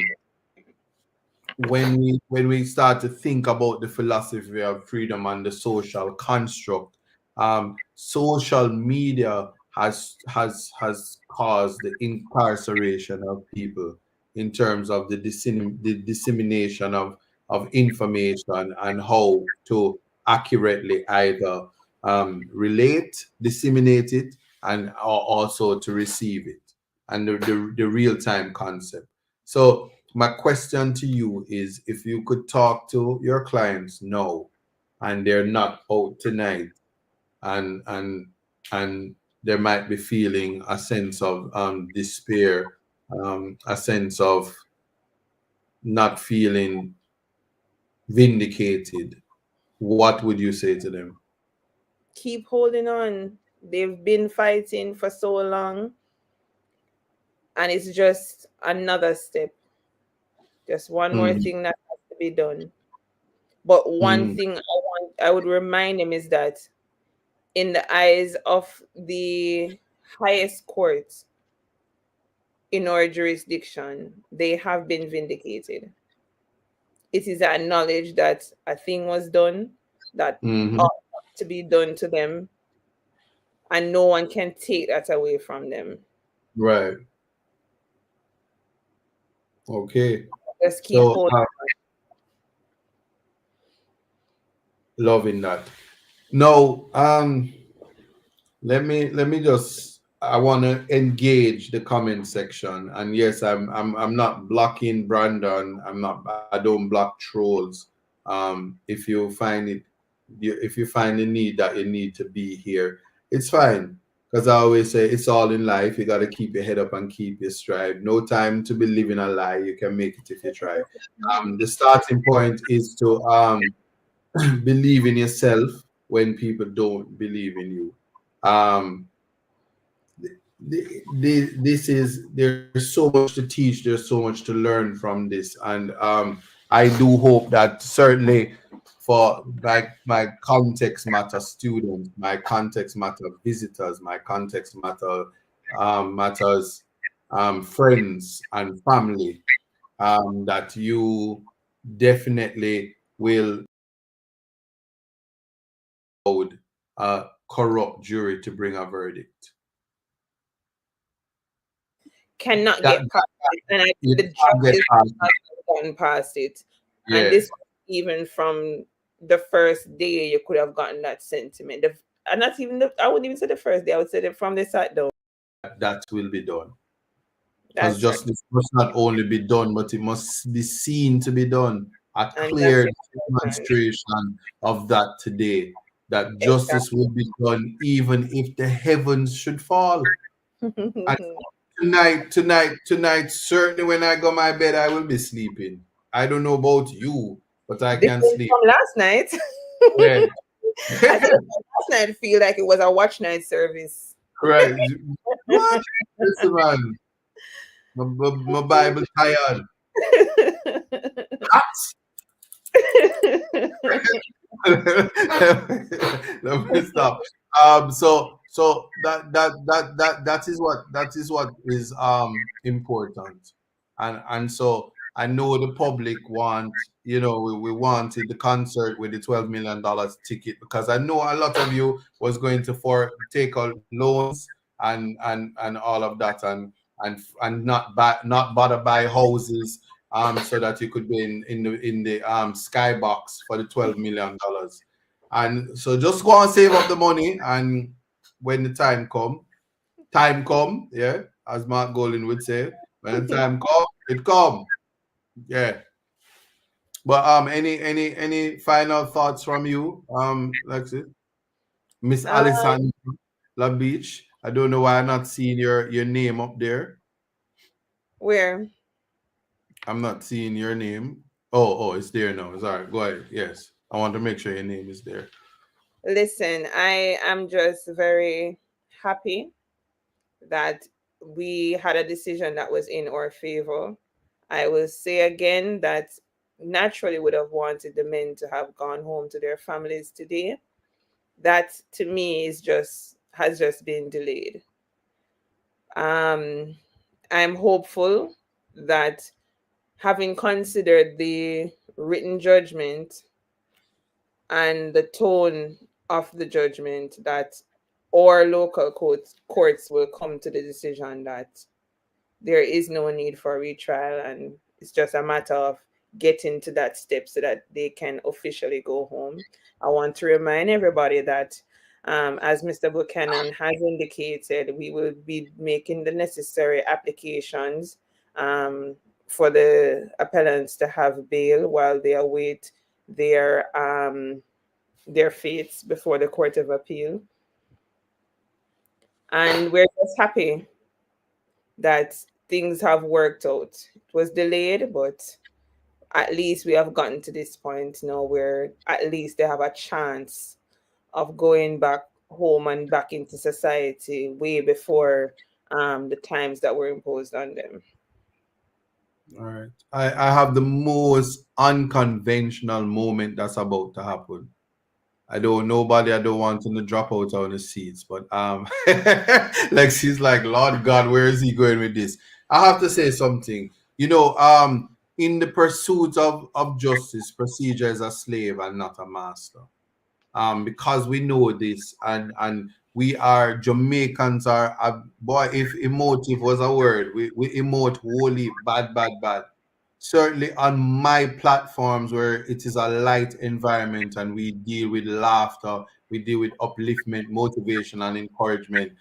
when we start to think about the philosophy of freedom and the social construct, social media has caused the incarceration of people in terms of the dissemination of information and how to accurately either relate, disseminate it, and also to receive it, and the real time concept. So my question to you is, if you could talk to your clients now and they're not out tonight, and they might be feeling a sense of despair, a sense of not feeling vindicated, what would you say to them? Keep holding on. They've been fighting for so long, and it's just another step. Just one more Mm, thing that has to be done. But one mm, thing I would remind them is that in the eyes of the highest court in our jurisdiction, they have been vindicated. It is acknowledged that a thing was done that mhm. ought to be done to them, and no one can take that away from them. Right. Okay. Just keep So holding. loving that. No, let me just, I want to engage the comment section. And yes, I'm not blocking Brandon. I don't block trolls. If you find it, if you find the need that you need to be here, it's fine. Because I always say it's all in life. You got to keep your head up and keep your stride. No time to be living a lie. You can make it if you try. The starting point is to believe in yourself when people don't believe in you. Um, this is, there's so much to teach, there's so much to learn from this, and I do hope that certainly for my context matter students, my context matter visitors, my context matter matters friends and family, that you definitely will hold a corrupt jury to bring a verdict. Cannot That get past it. And I you think the can't get justice past has it. not gotten past it. And Yeah, this was even from the first day you could have gotten that sentiment. And not even I wouldn't even say the first day, I would say that from the sat down. that will be done. Because That's right. justice must not only be done, but it must be seen to be done. A And that's clear important. demonstration of that today, that justice Exactly. will be done even if the heavens should fall. And tonight, certainly when I go my bed, I will be sleeping. I don't know about you, but I can Different sleep. from last night. Yeah. I think last night feel like it was a watch night service. Right. What? Listen, man. My Bible tired. Let me stop. So that is what is important, and so I know the public want, we wanted the concert with the $12 million ticket, because I know a lot of you was going to take out loans and all of that, and not bother buy houses, so that you could be in the skybox for the $12 million. And so just go and save up the money, and when the time come, yeah, as Mark Golden would say, when the time come, it come. Yeah. But any final thoughts from you, Lexi? Miss uh, Alison La Beach. I don't know why I'm not seeing your name up there. where? I'm not seeing your name. Oh, it's there now. It's all right. Go ahead. Yes. I want to make sure your name is there. Listen, I am just very happy that we had a decision that was in our favor. I will say again that naturally would have wanted the men to have gone home to their families today. That to me is just has just been delayed. Um, I'm hopeful that having considered the written judgment and the tone of the judgment, that our local courts will come to the decision that there is no need for retrial, and it's just a matter of getting to that step so that they can officially go home. I want to remind everybody that, as Mr. Buchanan has indicated, we will be making the necessary applications um, for the appellants to have bail while they await their um, their fates before the Court of Appeal. And we're just happy that things have worked out. It was delayed, but at least we have gotten to this point now where at least they have a chance of going back home and back into society way before the times that were imposed on them. All right. I have the most unconventional moment that's about to happen. I don't want him to drop out on the seats, but like she's like, Lord God, where is he going with this? I have to say something. In the pursuit of justice, procedure is a slave and not a master. Because we know this, and we are Jamaicans are boy, if emotive was a word, we emote wholly bad. Certainly on my platforms where it is a light environment and we deal with laughter, we deal with upliftment, motivation, and encouragement.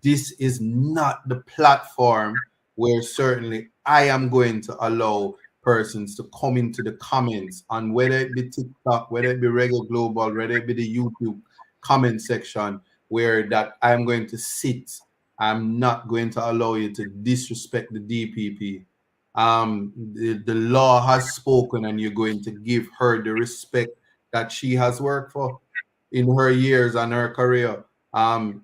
This is not the platform where certainly I am going to allow persons to come into the comments on whether it be TikTok, whether it be Regular Global, whether it be the YouTube comment section, where that I'm going to sit. I'm not going to allow you to disrespect the DPP. The law has spoken, and you're going to give her the respect that she has worked for in her years and her career.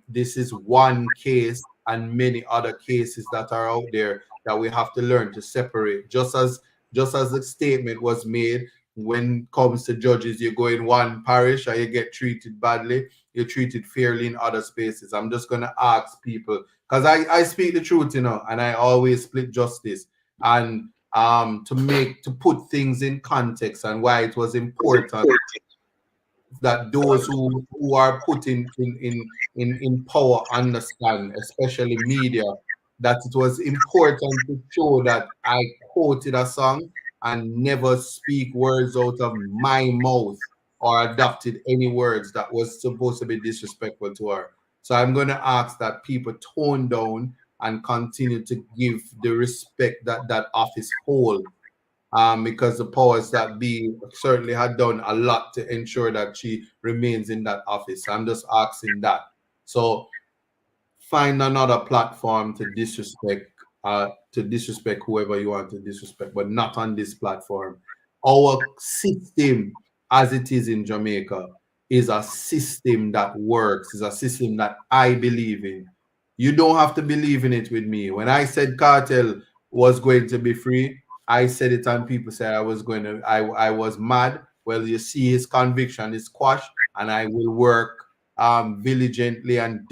This is one case and many other cases that are out there that we have to learn to separate. Just as the statement was made, when it comes to judges, you go in one parish and you get treated badly, you're treated fairly in other spaces. I'm just gonna ask people, because I speak the truth, and I always split justice. And to put things in context and why it was important that those who are put in power understand, especially media, that it was important to show that I quoted a song and never speak words out of my mouth or adopted any words that was supposed to be disrespectful to her. So I'm going to ask that people tone down and continue to give the respect that that office holds, because the powers that be certainly had done a lot to ensure that she remains in that office. I'm just asking that. So find another platform to disrespect whoever you want to disrespect, but not on this platform. Our system, as it is in Jamaica, is a system that works, is a system that I believe in. You don't have to believe in it with me. When I said Cartel was going to be free, I said it and people said I was mad. Well, you see, his conviction is quashed, and I will work diligently and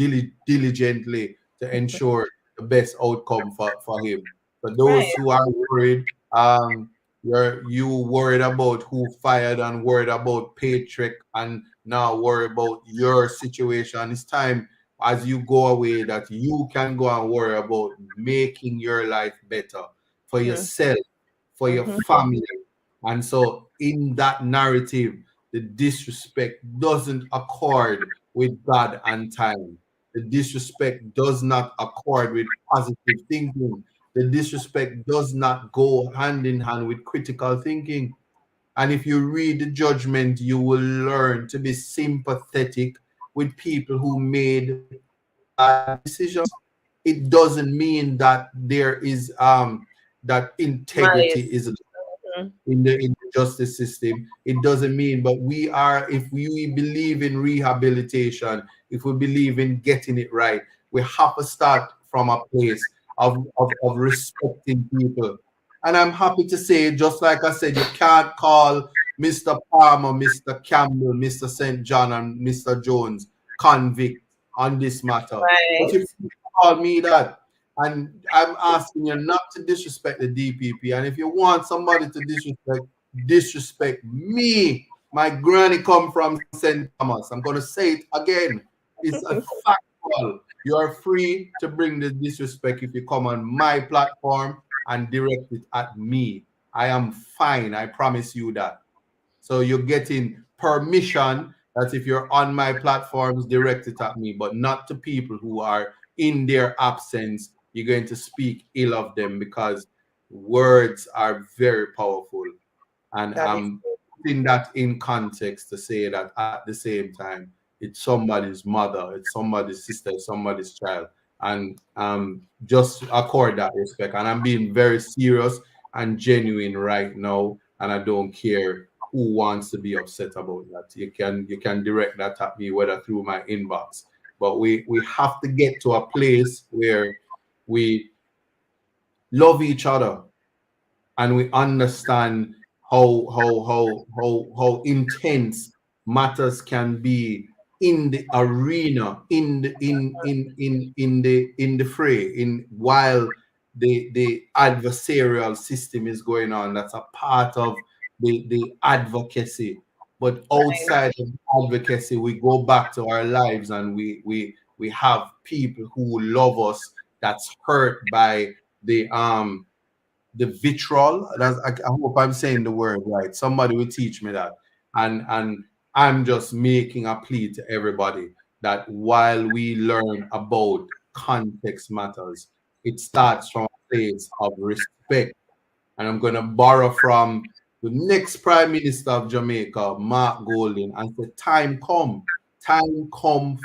diligently to ensure the best outcome for him. For those Right. who are worried, you worried about who fired and worried about paycheck and now worry about your situation. It's time as you go away that you can go and worry about making your life better for yourself, for your Mm-hmm. family. And so in that narrative, the disrespect doesn't accord with God and time. The disrespect does not accord with positive thinking. The disrespect does not go hand in hand with critical thinking. And if you read the judgment, you will learn to be sympathetic with people who made bad decisions. It doesn't mean that there is that integrity Malice. is. in the justice system. It doesn't mean, but if we believe in rehabilitation, if we believe in getting it right, we have to start from a place of respecting people. And I'm happy to say, just like I said, you can't call Mr. Palmer, Mr. Campbell, Mr. St. John, and Mr. Jones convict on this matter. But if you call me that, and I'm asking you not to disrespect the DPP, and if you want somebody to disrespect me, my granny come from St. Thomas. I'm going to say it again. It's a factual. You are free to bring the disrespect if you come on my platform and direct it at me. I am fine. I promise you that. So you're getting permission that if you're on my platforms, direct it at me, but not to people who are in their absence. You're going to speak ill of them because words are very powerful. And I'm putting that in context to say that at the same time, it's somebody's mother, it's somebody's sister, it's somebody's child. And just accord that respect. And I'm being very serious and genuine right now. And I don't care who wants to be upset about that. You can direct that at me, whether through my inbox. But we have to get to a place where we love each other and we understand how intense matters can be in the arena, in the fray, while the adversarial system is going on. That's a part of the advocacy. But outside of advocacy, we go back to our lives and we have people who love us that's hurt by the vitriol. I hope I'm saying the word right. Somebody will teach me that. And I'm just making a plea to everybody that while we learn about context matters, it starts from a place of respect. And I'm going to borrow from the next Prime Minister of Jamaica, Mark Golding, and say, time come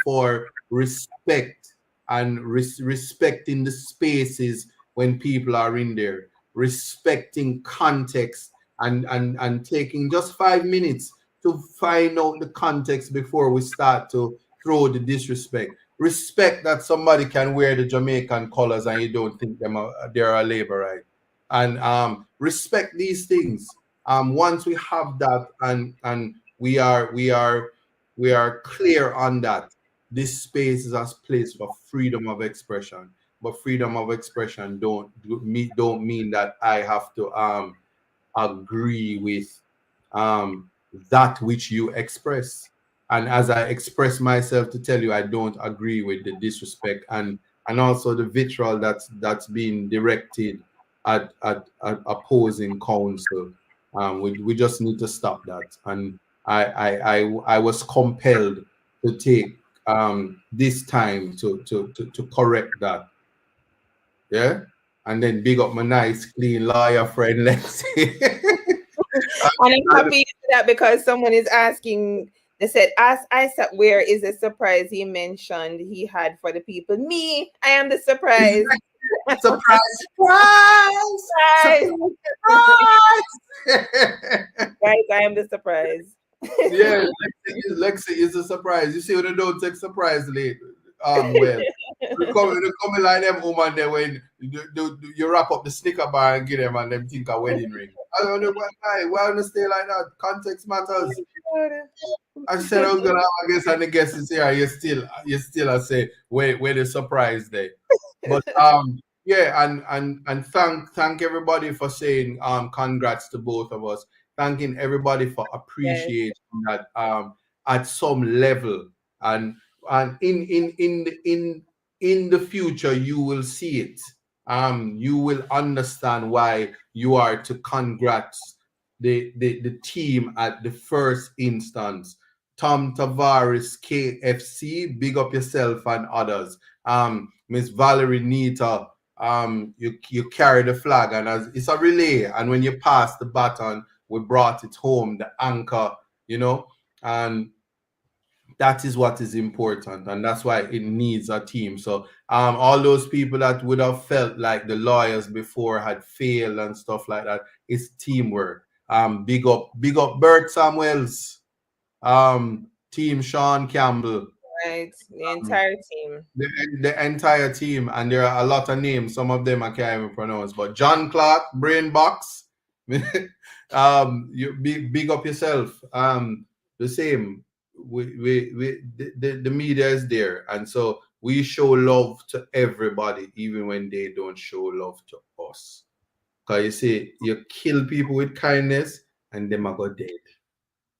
for respect and respecting the spaces when people are in there, respecting context and taking just 5 minutes to find out the context before we start to throw the disrespect. Respect that somebody can wear the Jamaican colors and you don't think they're a labor right. And respect these things. Once we have that and we are clear on that, this space is a place for freedom of expression. But freedom of expression don't mean that I have to agree with that which you express. And as I express myself to tell you, I don't agree with the disrespect and also the vitriol that's being directed at opposing counsel. We just need to stop that. And I was compelled to take this time to correct that. Yeah. And then big up my nice, clean lawyer friend, Lexi. And I'm happy for that because someone is asking, they said, ask Isat where is the surprise he mentioned he had for the people. Me, I am the surprise. Surprise! Guys, I am the surprise. Yeah, Lexi is a surprise. You see when they don't take surprise late. Well, they come like them woman there when you wrap up the Snicker bar and give them and them think a wedding ring. I don't know why don't stay like that? Context matters. I said I was gonna have a guest and the guest is here. You still I say where the surprise day. But yeah, and thank everybody for saying congrats to both of us. Thanking everybody for appreciating that at some level and in the future you will see it. You will understand why you are to congrats the team at the first instance. Tom Tavares, KFC, big up yourself and others. Miss Valerie Nita, you carry the flag and it's a relay, and when you pass the baton, we brought it home, the anchor, and That is what is important, and that's why it needs a team. So all those people that would have felt like the lawyers before had failed and stuff like that, it's teamwork. Big up Bert Samuels, team Sean Campbell, Right. The um, entire team. the entire team, and there are a lot of names. Some of them I can't even pronounce, but John Clark, Brain Box, you big up yourself. The same. The media is there, and so we show love to everybody, even when they don't show love to us. Cause you see, you kill people with kindness, and them are go dead.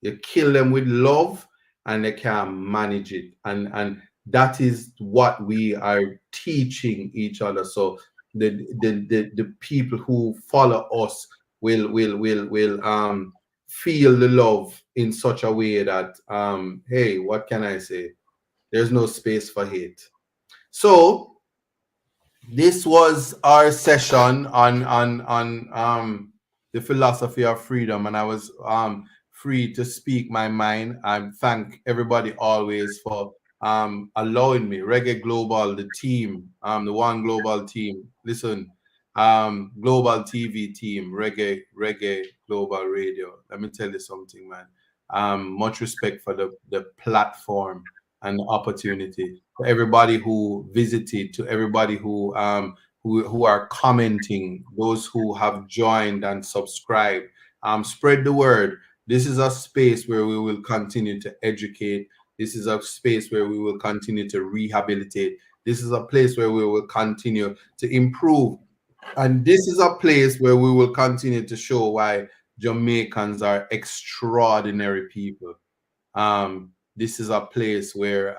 You kill them with love, and they can manage it. And that is what we are teaching each other. So the people who follow us will feel the love in such a way that hey, what can I say? There's no space for hate. So this was our session on the philosophy of freedom, and I was free to speak my mind. I thank everybody always for allowing me. Reggae Global, the team, the One Global team. Listen, Global TV team, Reggae Global Radio. Let me tell you something, man. Much respect for the platform and the opportunity, for everybody who visited, to everybody who are commenting, those who have joined and subscribed. Spread the word. This is a space where we will continue to educate. This is a space where we will continue to rehabilitate. This is a place where we will continue to improve. And this is a place where we will continue to show why Jamaicans are extraordinary people. This is a place where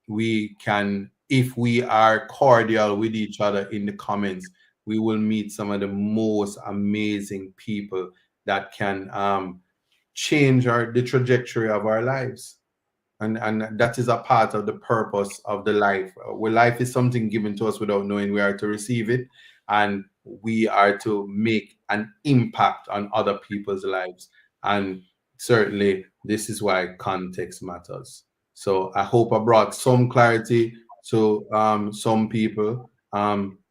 we can, if we are cordial with each other in the comments, we will meet some of the most amazing people that can change the trajectory of our lives. And that is a part of the purpose of the life. Where life is something given to us without knowing we are to receive it, and we are to make an impact on other people's lives. And certainly, this is why context matters. So I hope I brought some clarity to some people.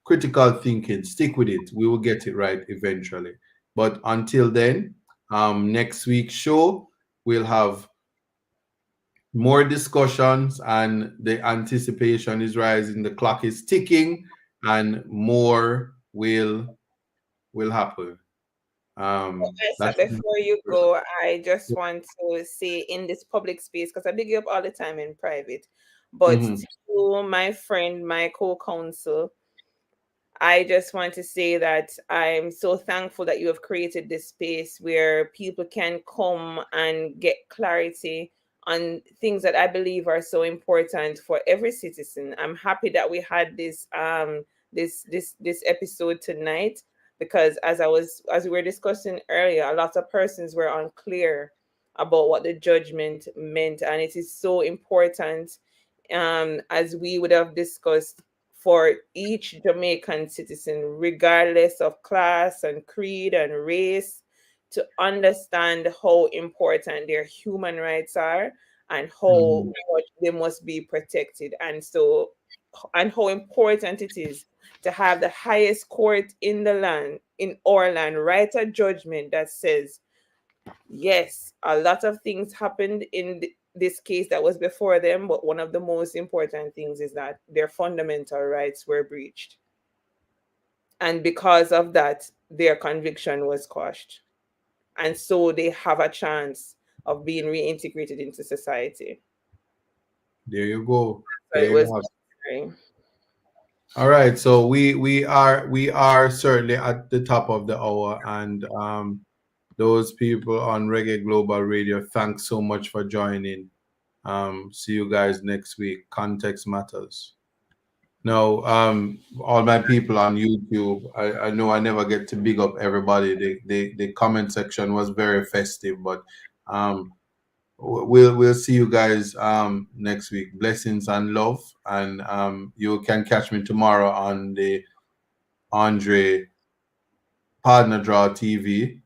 Critical thinking, stick with it. We will get it right eventually. But until then, next week's show, we'll have more discussions, and the anticipation is rising, the clock is ticking, and more will happen. Yes, That's before you go, I just want to say in this public space, because I big you up all the time in private, but Mhm. to my friend, my co-counsel, I just want to say that I'm so thankful that you have created this space where people can come and get clarity on things that I believe are so important for every citizen. I'm happy that we had this episode tonight, because as we were discussing earlier, a lot of persons were unclear about what the judgment meant, and it is so important, as we would have discussed, for each Jamaican citizen, regardless of class and creed and race, to understand how important their human rights are, and how Mhm. much they must be protected. And how important it is to have the highest court in the land, in our land, write a judgment that says, yes, a lot of things happened in this case that was before them, but one of the most important things is that their fundamental rights were breached. And because of that, their conviction was quashed. And so they have a chance of being reintegrated into society. There you go. So it There you was have. necessary. All right, so we are certainly at the top of the hour, and those people on Reggae Global Radio, thanks so much for joining. See you guys next week. Context matters. No, all my people on YouTube, I know I never get to big up everybody. The comment section was very festive, but um, we'll see you guys next week. Blessings and love, and you can catch me tomorrow on the Andre Partner Draw TV,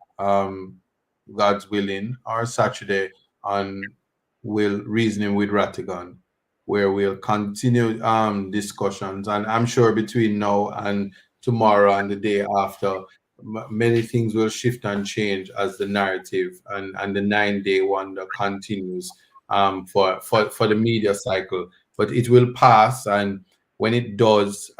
God's willing, or Saturday on will reasoning with Ratigan, where we'll continue discussions, and I'm sure between now and tomorrow and the day after, many things will shift and change as the narrative and the 9 day wonder continues for the media cycle. But it will pass, and when it does,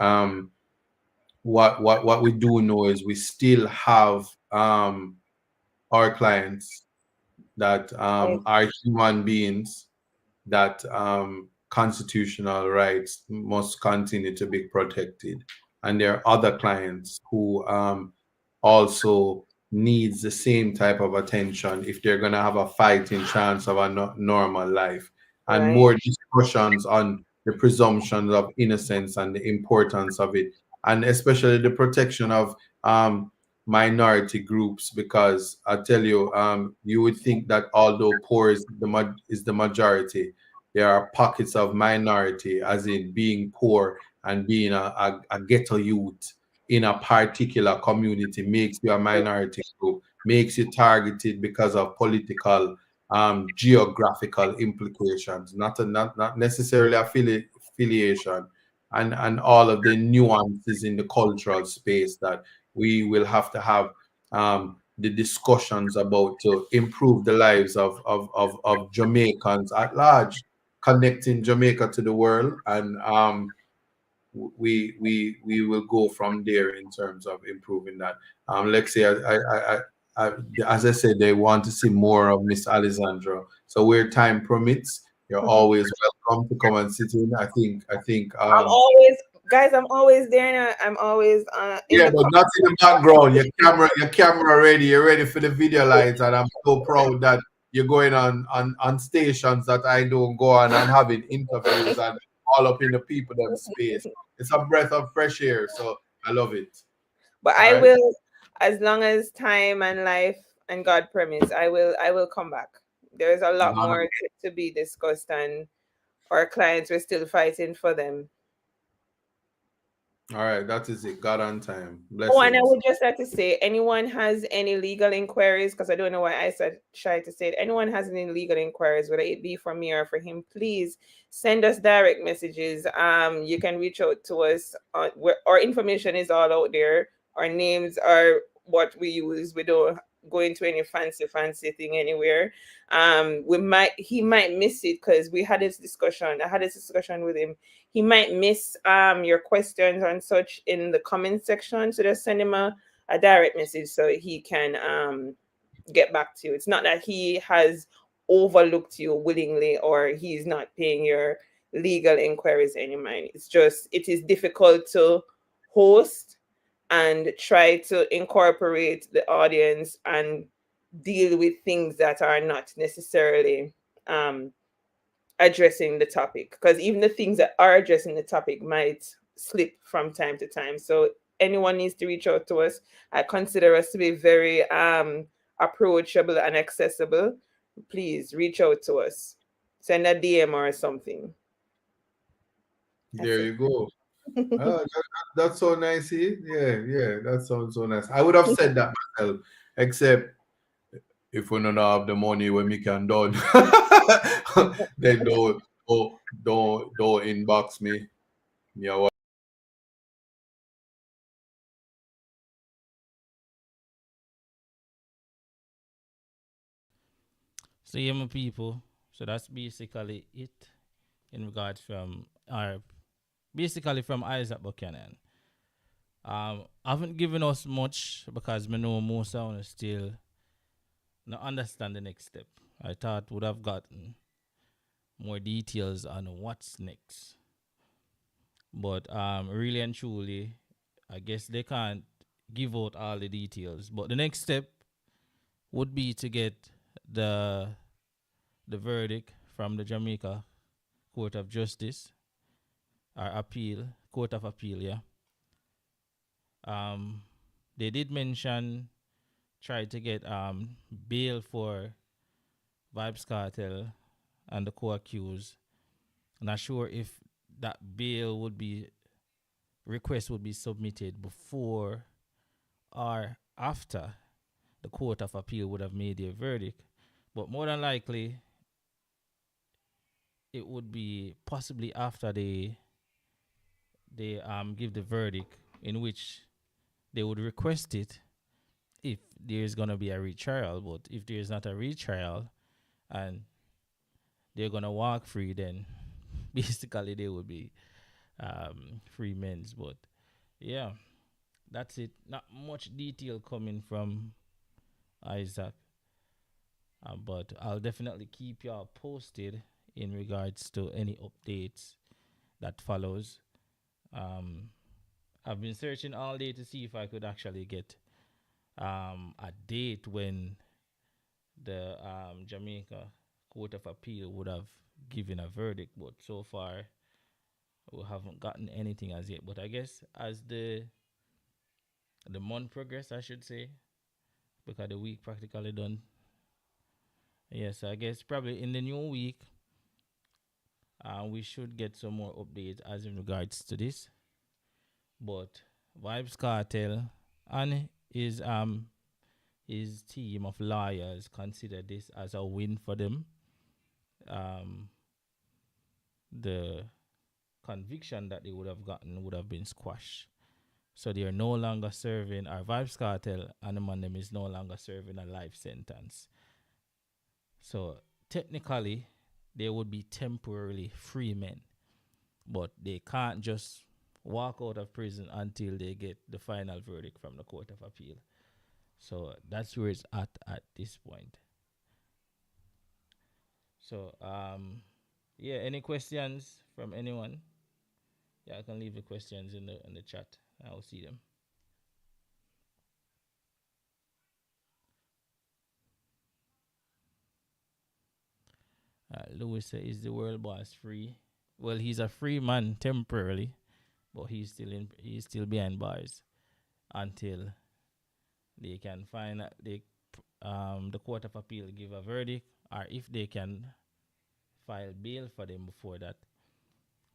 what we do know is we still have our clients that Yes, are human beings, that constitutional rights must continue to be protected. And there are other clients who also needs the same type of attention if they're going to have a fighting chance of a normal life. And right, more discussions on the presumptions of innocence and the importance of it, and especially the protection of um, minority groups, because I tell you, you would think that although poor is is the majority, there are pockets of minority, as in being poor and being a ghetto youth in a particular community makes you a minority group, makes you targeted because of political, geographical implications, not necessarily affiliation, and all of the nuances in the cultural space that we will have to have the discussions about to improve the lives of Jamaicans at large, connecting Jamaica to the world, and we will go from there in terms of improving that. Lexi, I, as I said, they want to see more of Miss Alessandra. So where time permits, you're I'm always welcome to come and sit in. I think always, guys, I'm always there now. I'm always in yeah, the but not in the background. Your camera ready. You're ready for the video lights, and I'm so proud that you're going on stations that I don't go on and having interviews and all up in the people them space. It's a breath of fresh air, so I love it. but All I right. will, as long as time and life and God permits, I will come back. There's a lot more to be discussed, and our clients, we're still fighting for them. All right, that is it. God on time. Oh, and I Blessings. would just like to say, anyone has any legal inquiries, because I don't know why I said shy to say it. Anyone has any legal inquiries, whether it be for me or for him, please send us direct messages. You can reach out to us. Where our information is all out there. Our names are what we use. We don't go into any fancy thing anywhere. He might miss it because we had this discussion. I had this discussion with him. He might miss your questions and such in the comment section. So just send him a direct message so he can get back to you. It's not that he has overlooked you willingly or he's not paying your legal inquiries any mind. It's just it is difficult to host and try to incorporate the audience and deal with things that are not necessarily um addressing the topic, because even the things that are addressing the topic might slip from time to time. So anyone needs to reach out to us. I consider us to be very approachable and accessible. Please reach out to us. Send a DM or something. That's There it. you go. That's so nice. Yeah, that sounds so nice. I would have said that myself, except if we don't have the money when we can done, then don't inbox me. Yeah, So yeah, my people. So that's basically it in regards from our basically from Isaac Buchanan. I haven't given us much because me know most of us still not understand the next step. I thought would have gotten more details on what's next. But really and truly, I guess they can't give out all the details. But the next step would be to get the the verdict from the Jamaica Court of Justice or Appeal, Court of Appeal, yeah. Um they did mention try to get bail for Vybz Cartel and the co-accused. Not sure if that bail would be request would be submitted before or after the Court of Appeal would have made their verdict. But more than likely, it would be possibly after they give the verdict, in which they would request it if there's gonna be a retrial. But if there's not a retrial and they're gonna walk free, then basically they would be free men's. But yeah, that's it. Not much detail coming from Isaac, but I'll definitely keep y'all posted in regards to any updates that follows. Um, I've been searching all day to see if I could actually get a date when the Jamaica Court of Appeal would have given a verdict, but so far we haven't gotten anything as yet. But I guess as the month progress, I should say, because the week practically done. Yes, I guess probably in the new week, we should get some more updates as in regards to this. But Vybz Cartel and his team of lawyers consider this as a win for them. Um, the conviction that they would have gotten would have been squashed. So they are no longer serving, our Vybz Cartel and the man them is no longer serving a life sentence. So technically, they would be temporarily free men, but they can't just walk out of prison until they get the final verdict from the Court of Appeal. So that's where it's at this point. So yeah, any questions from anyone? Yeah, I can leave the questions in the chat. I will see them. Louis says, "Is the world boss free?" Well, he's a free man temporarily, but he's still behind bars until they can find the Court of Appeal give a verdict, or if they can file bail for them before that.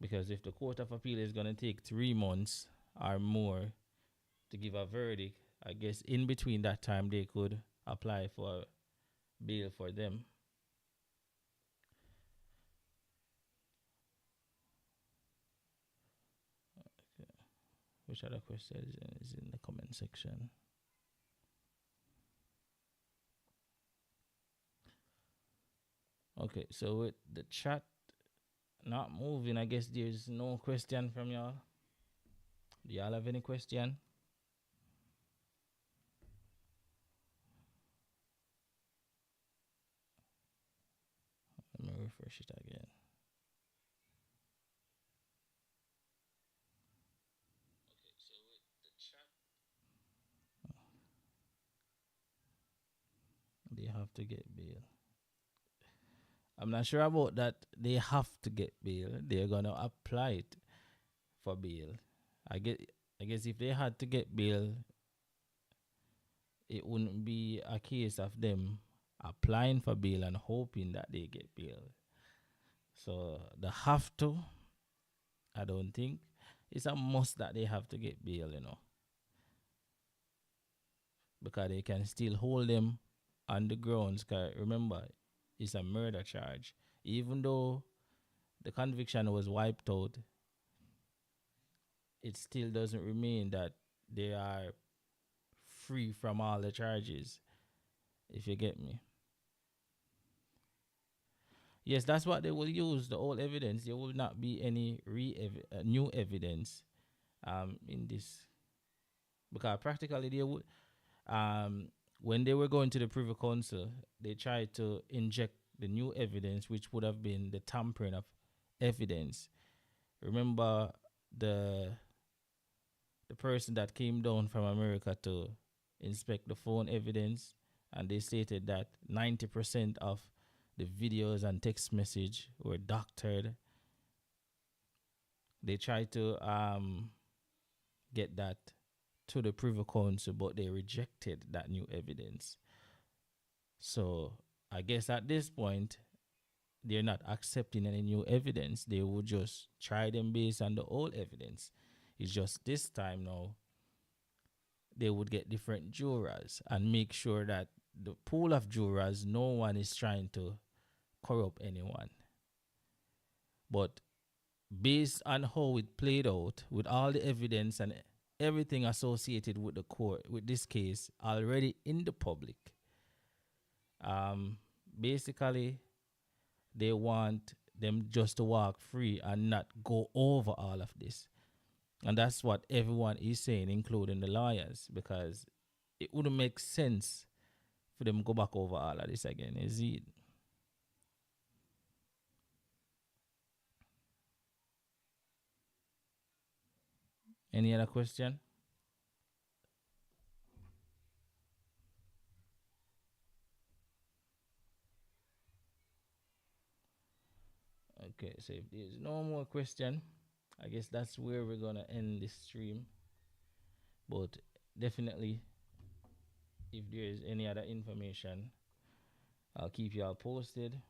Because if the Court of Appeal is gonna take 3 months or more to give a verdict, I guess in between that time they could apply for bail for them. Okay. Which other question is in the comment section? Okay, so with the chat not moving, I guess there's no question from y'all. Do y'all have any question? Let me refresh it again. They have to get bail. I'm not sure about that. They have to get bail. They're gonna apply it for bail. I guess if they had to get bail, it wouldn't be a case of them applying for bail and hoping that they get bail. So the have to, I don't think it's a must that they have to get bail, because they can still hold them on the grounds. Cause remember, it's a murder charge. Even though the conviction was wiped out, it still doesn't remain that they are free from all the charges, if you get me. Yes, that's what they will use, the old evidence. There will not be any new evidence in this. Because practically they would, when they were going to the Privy Council, they tried to inject the new evidence, which would have been the tampering of evidence. Remember the person that came down from America to inspect the phone evidence, and they stated that 90% of the videos and text message were doctored. They tried to get that to the Privy Council, but they rejected that new evidence. So I guess at this point, they're not accepting any new evidence. They would just try them based on the old evidence. It's just this time now, they would get different jurors and make sure that the pool of jurors, no one is trying to corrupt anyone. But based on how it played out, with all the evidence and everything associated with the court, with this case already in the public, um, basically they want them just to walk free and not go over all of this. And that's what everyone is saying, including the lawyers, because it wouldn't make sense for them to go back over all of this again, is it? Any other question? Okay, so if there's no more question, I guess that's where we're gonna end this stream. But definitely, if there is any other information, I'll keep you all posted.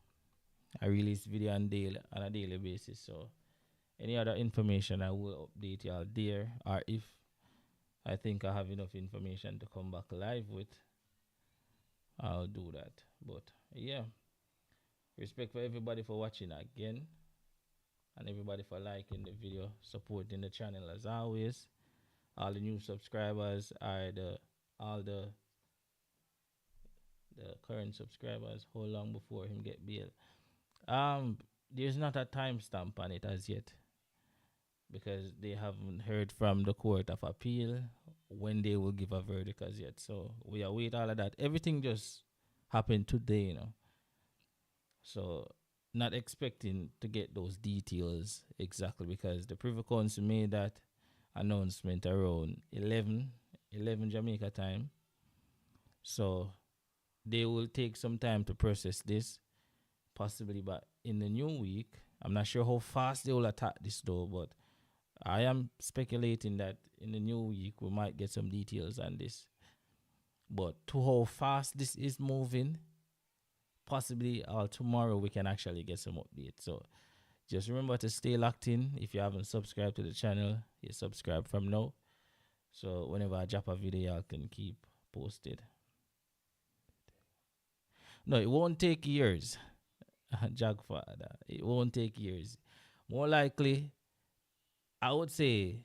I release video on a daily basis, so any other information I will update y'all there, or if I think I have enough information to come back live with, I'll do that. But yeah, respect for everybody for watching again, and everybody for liking the video, supporting the channel as always. All the new subscribers are all the current subscribers. How long before him get bail? There's not a timestamp on it as yet, because they haven't heard from the Court of Appeal when they will give a verdict as yet. So we await all of that. Everything just happened today. So not expecting to get those details exactly, because the Privy Council made that announcement around 11 Jamaica time. So they will take some time to process this, possibly, but in the new week, I'm not sure how fast they will attack this though, but I am speculating that in the new week we might get some details on this. But to how fast this is moving, possibly tomorrow we can actually get some updates. So just remember to stay locked in. If you haven't subscribed to the channel, you subscribe from now. So whenever I drop a video, y'all can keep posted. No, it won't take years. Jagfather. It won't take years. More likely, I would say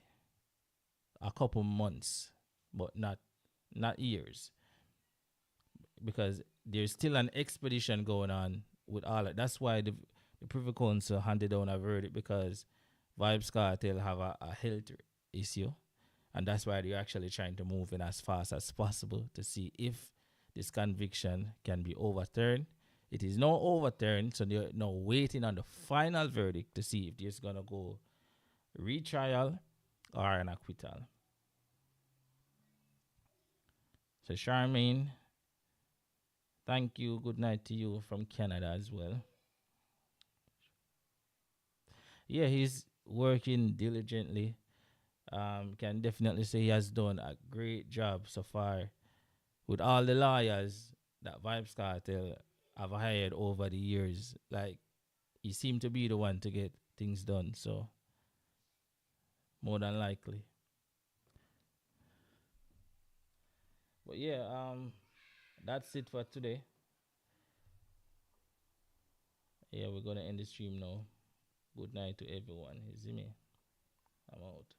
a couple months, but not years, because there's still an expedition going on with all that. That's why the Privy Council handed down a verdict, because Vybz Kartel have a health issue, and that's why they're actually trying to move in as fast as possible to see if this conviction can be overturned. It is now overturned, so they're now waiting on the final verdict to see if there's gonna go retrial or an acquittal. So Charmaine, thank you. Good night to you from Canada as well. Yeah, he's working diligently. Can definitely say he has done a great job so far with all the lawyers that Vybz Kartel have hired over the years. Like, he seemed to be the one to get things done, so more than likely. But yeah, that's it for today. Yeah, we're gonna end the stream now. Good night to everyone. You see me? I'm out.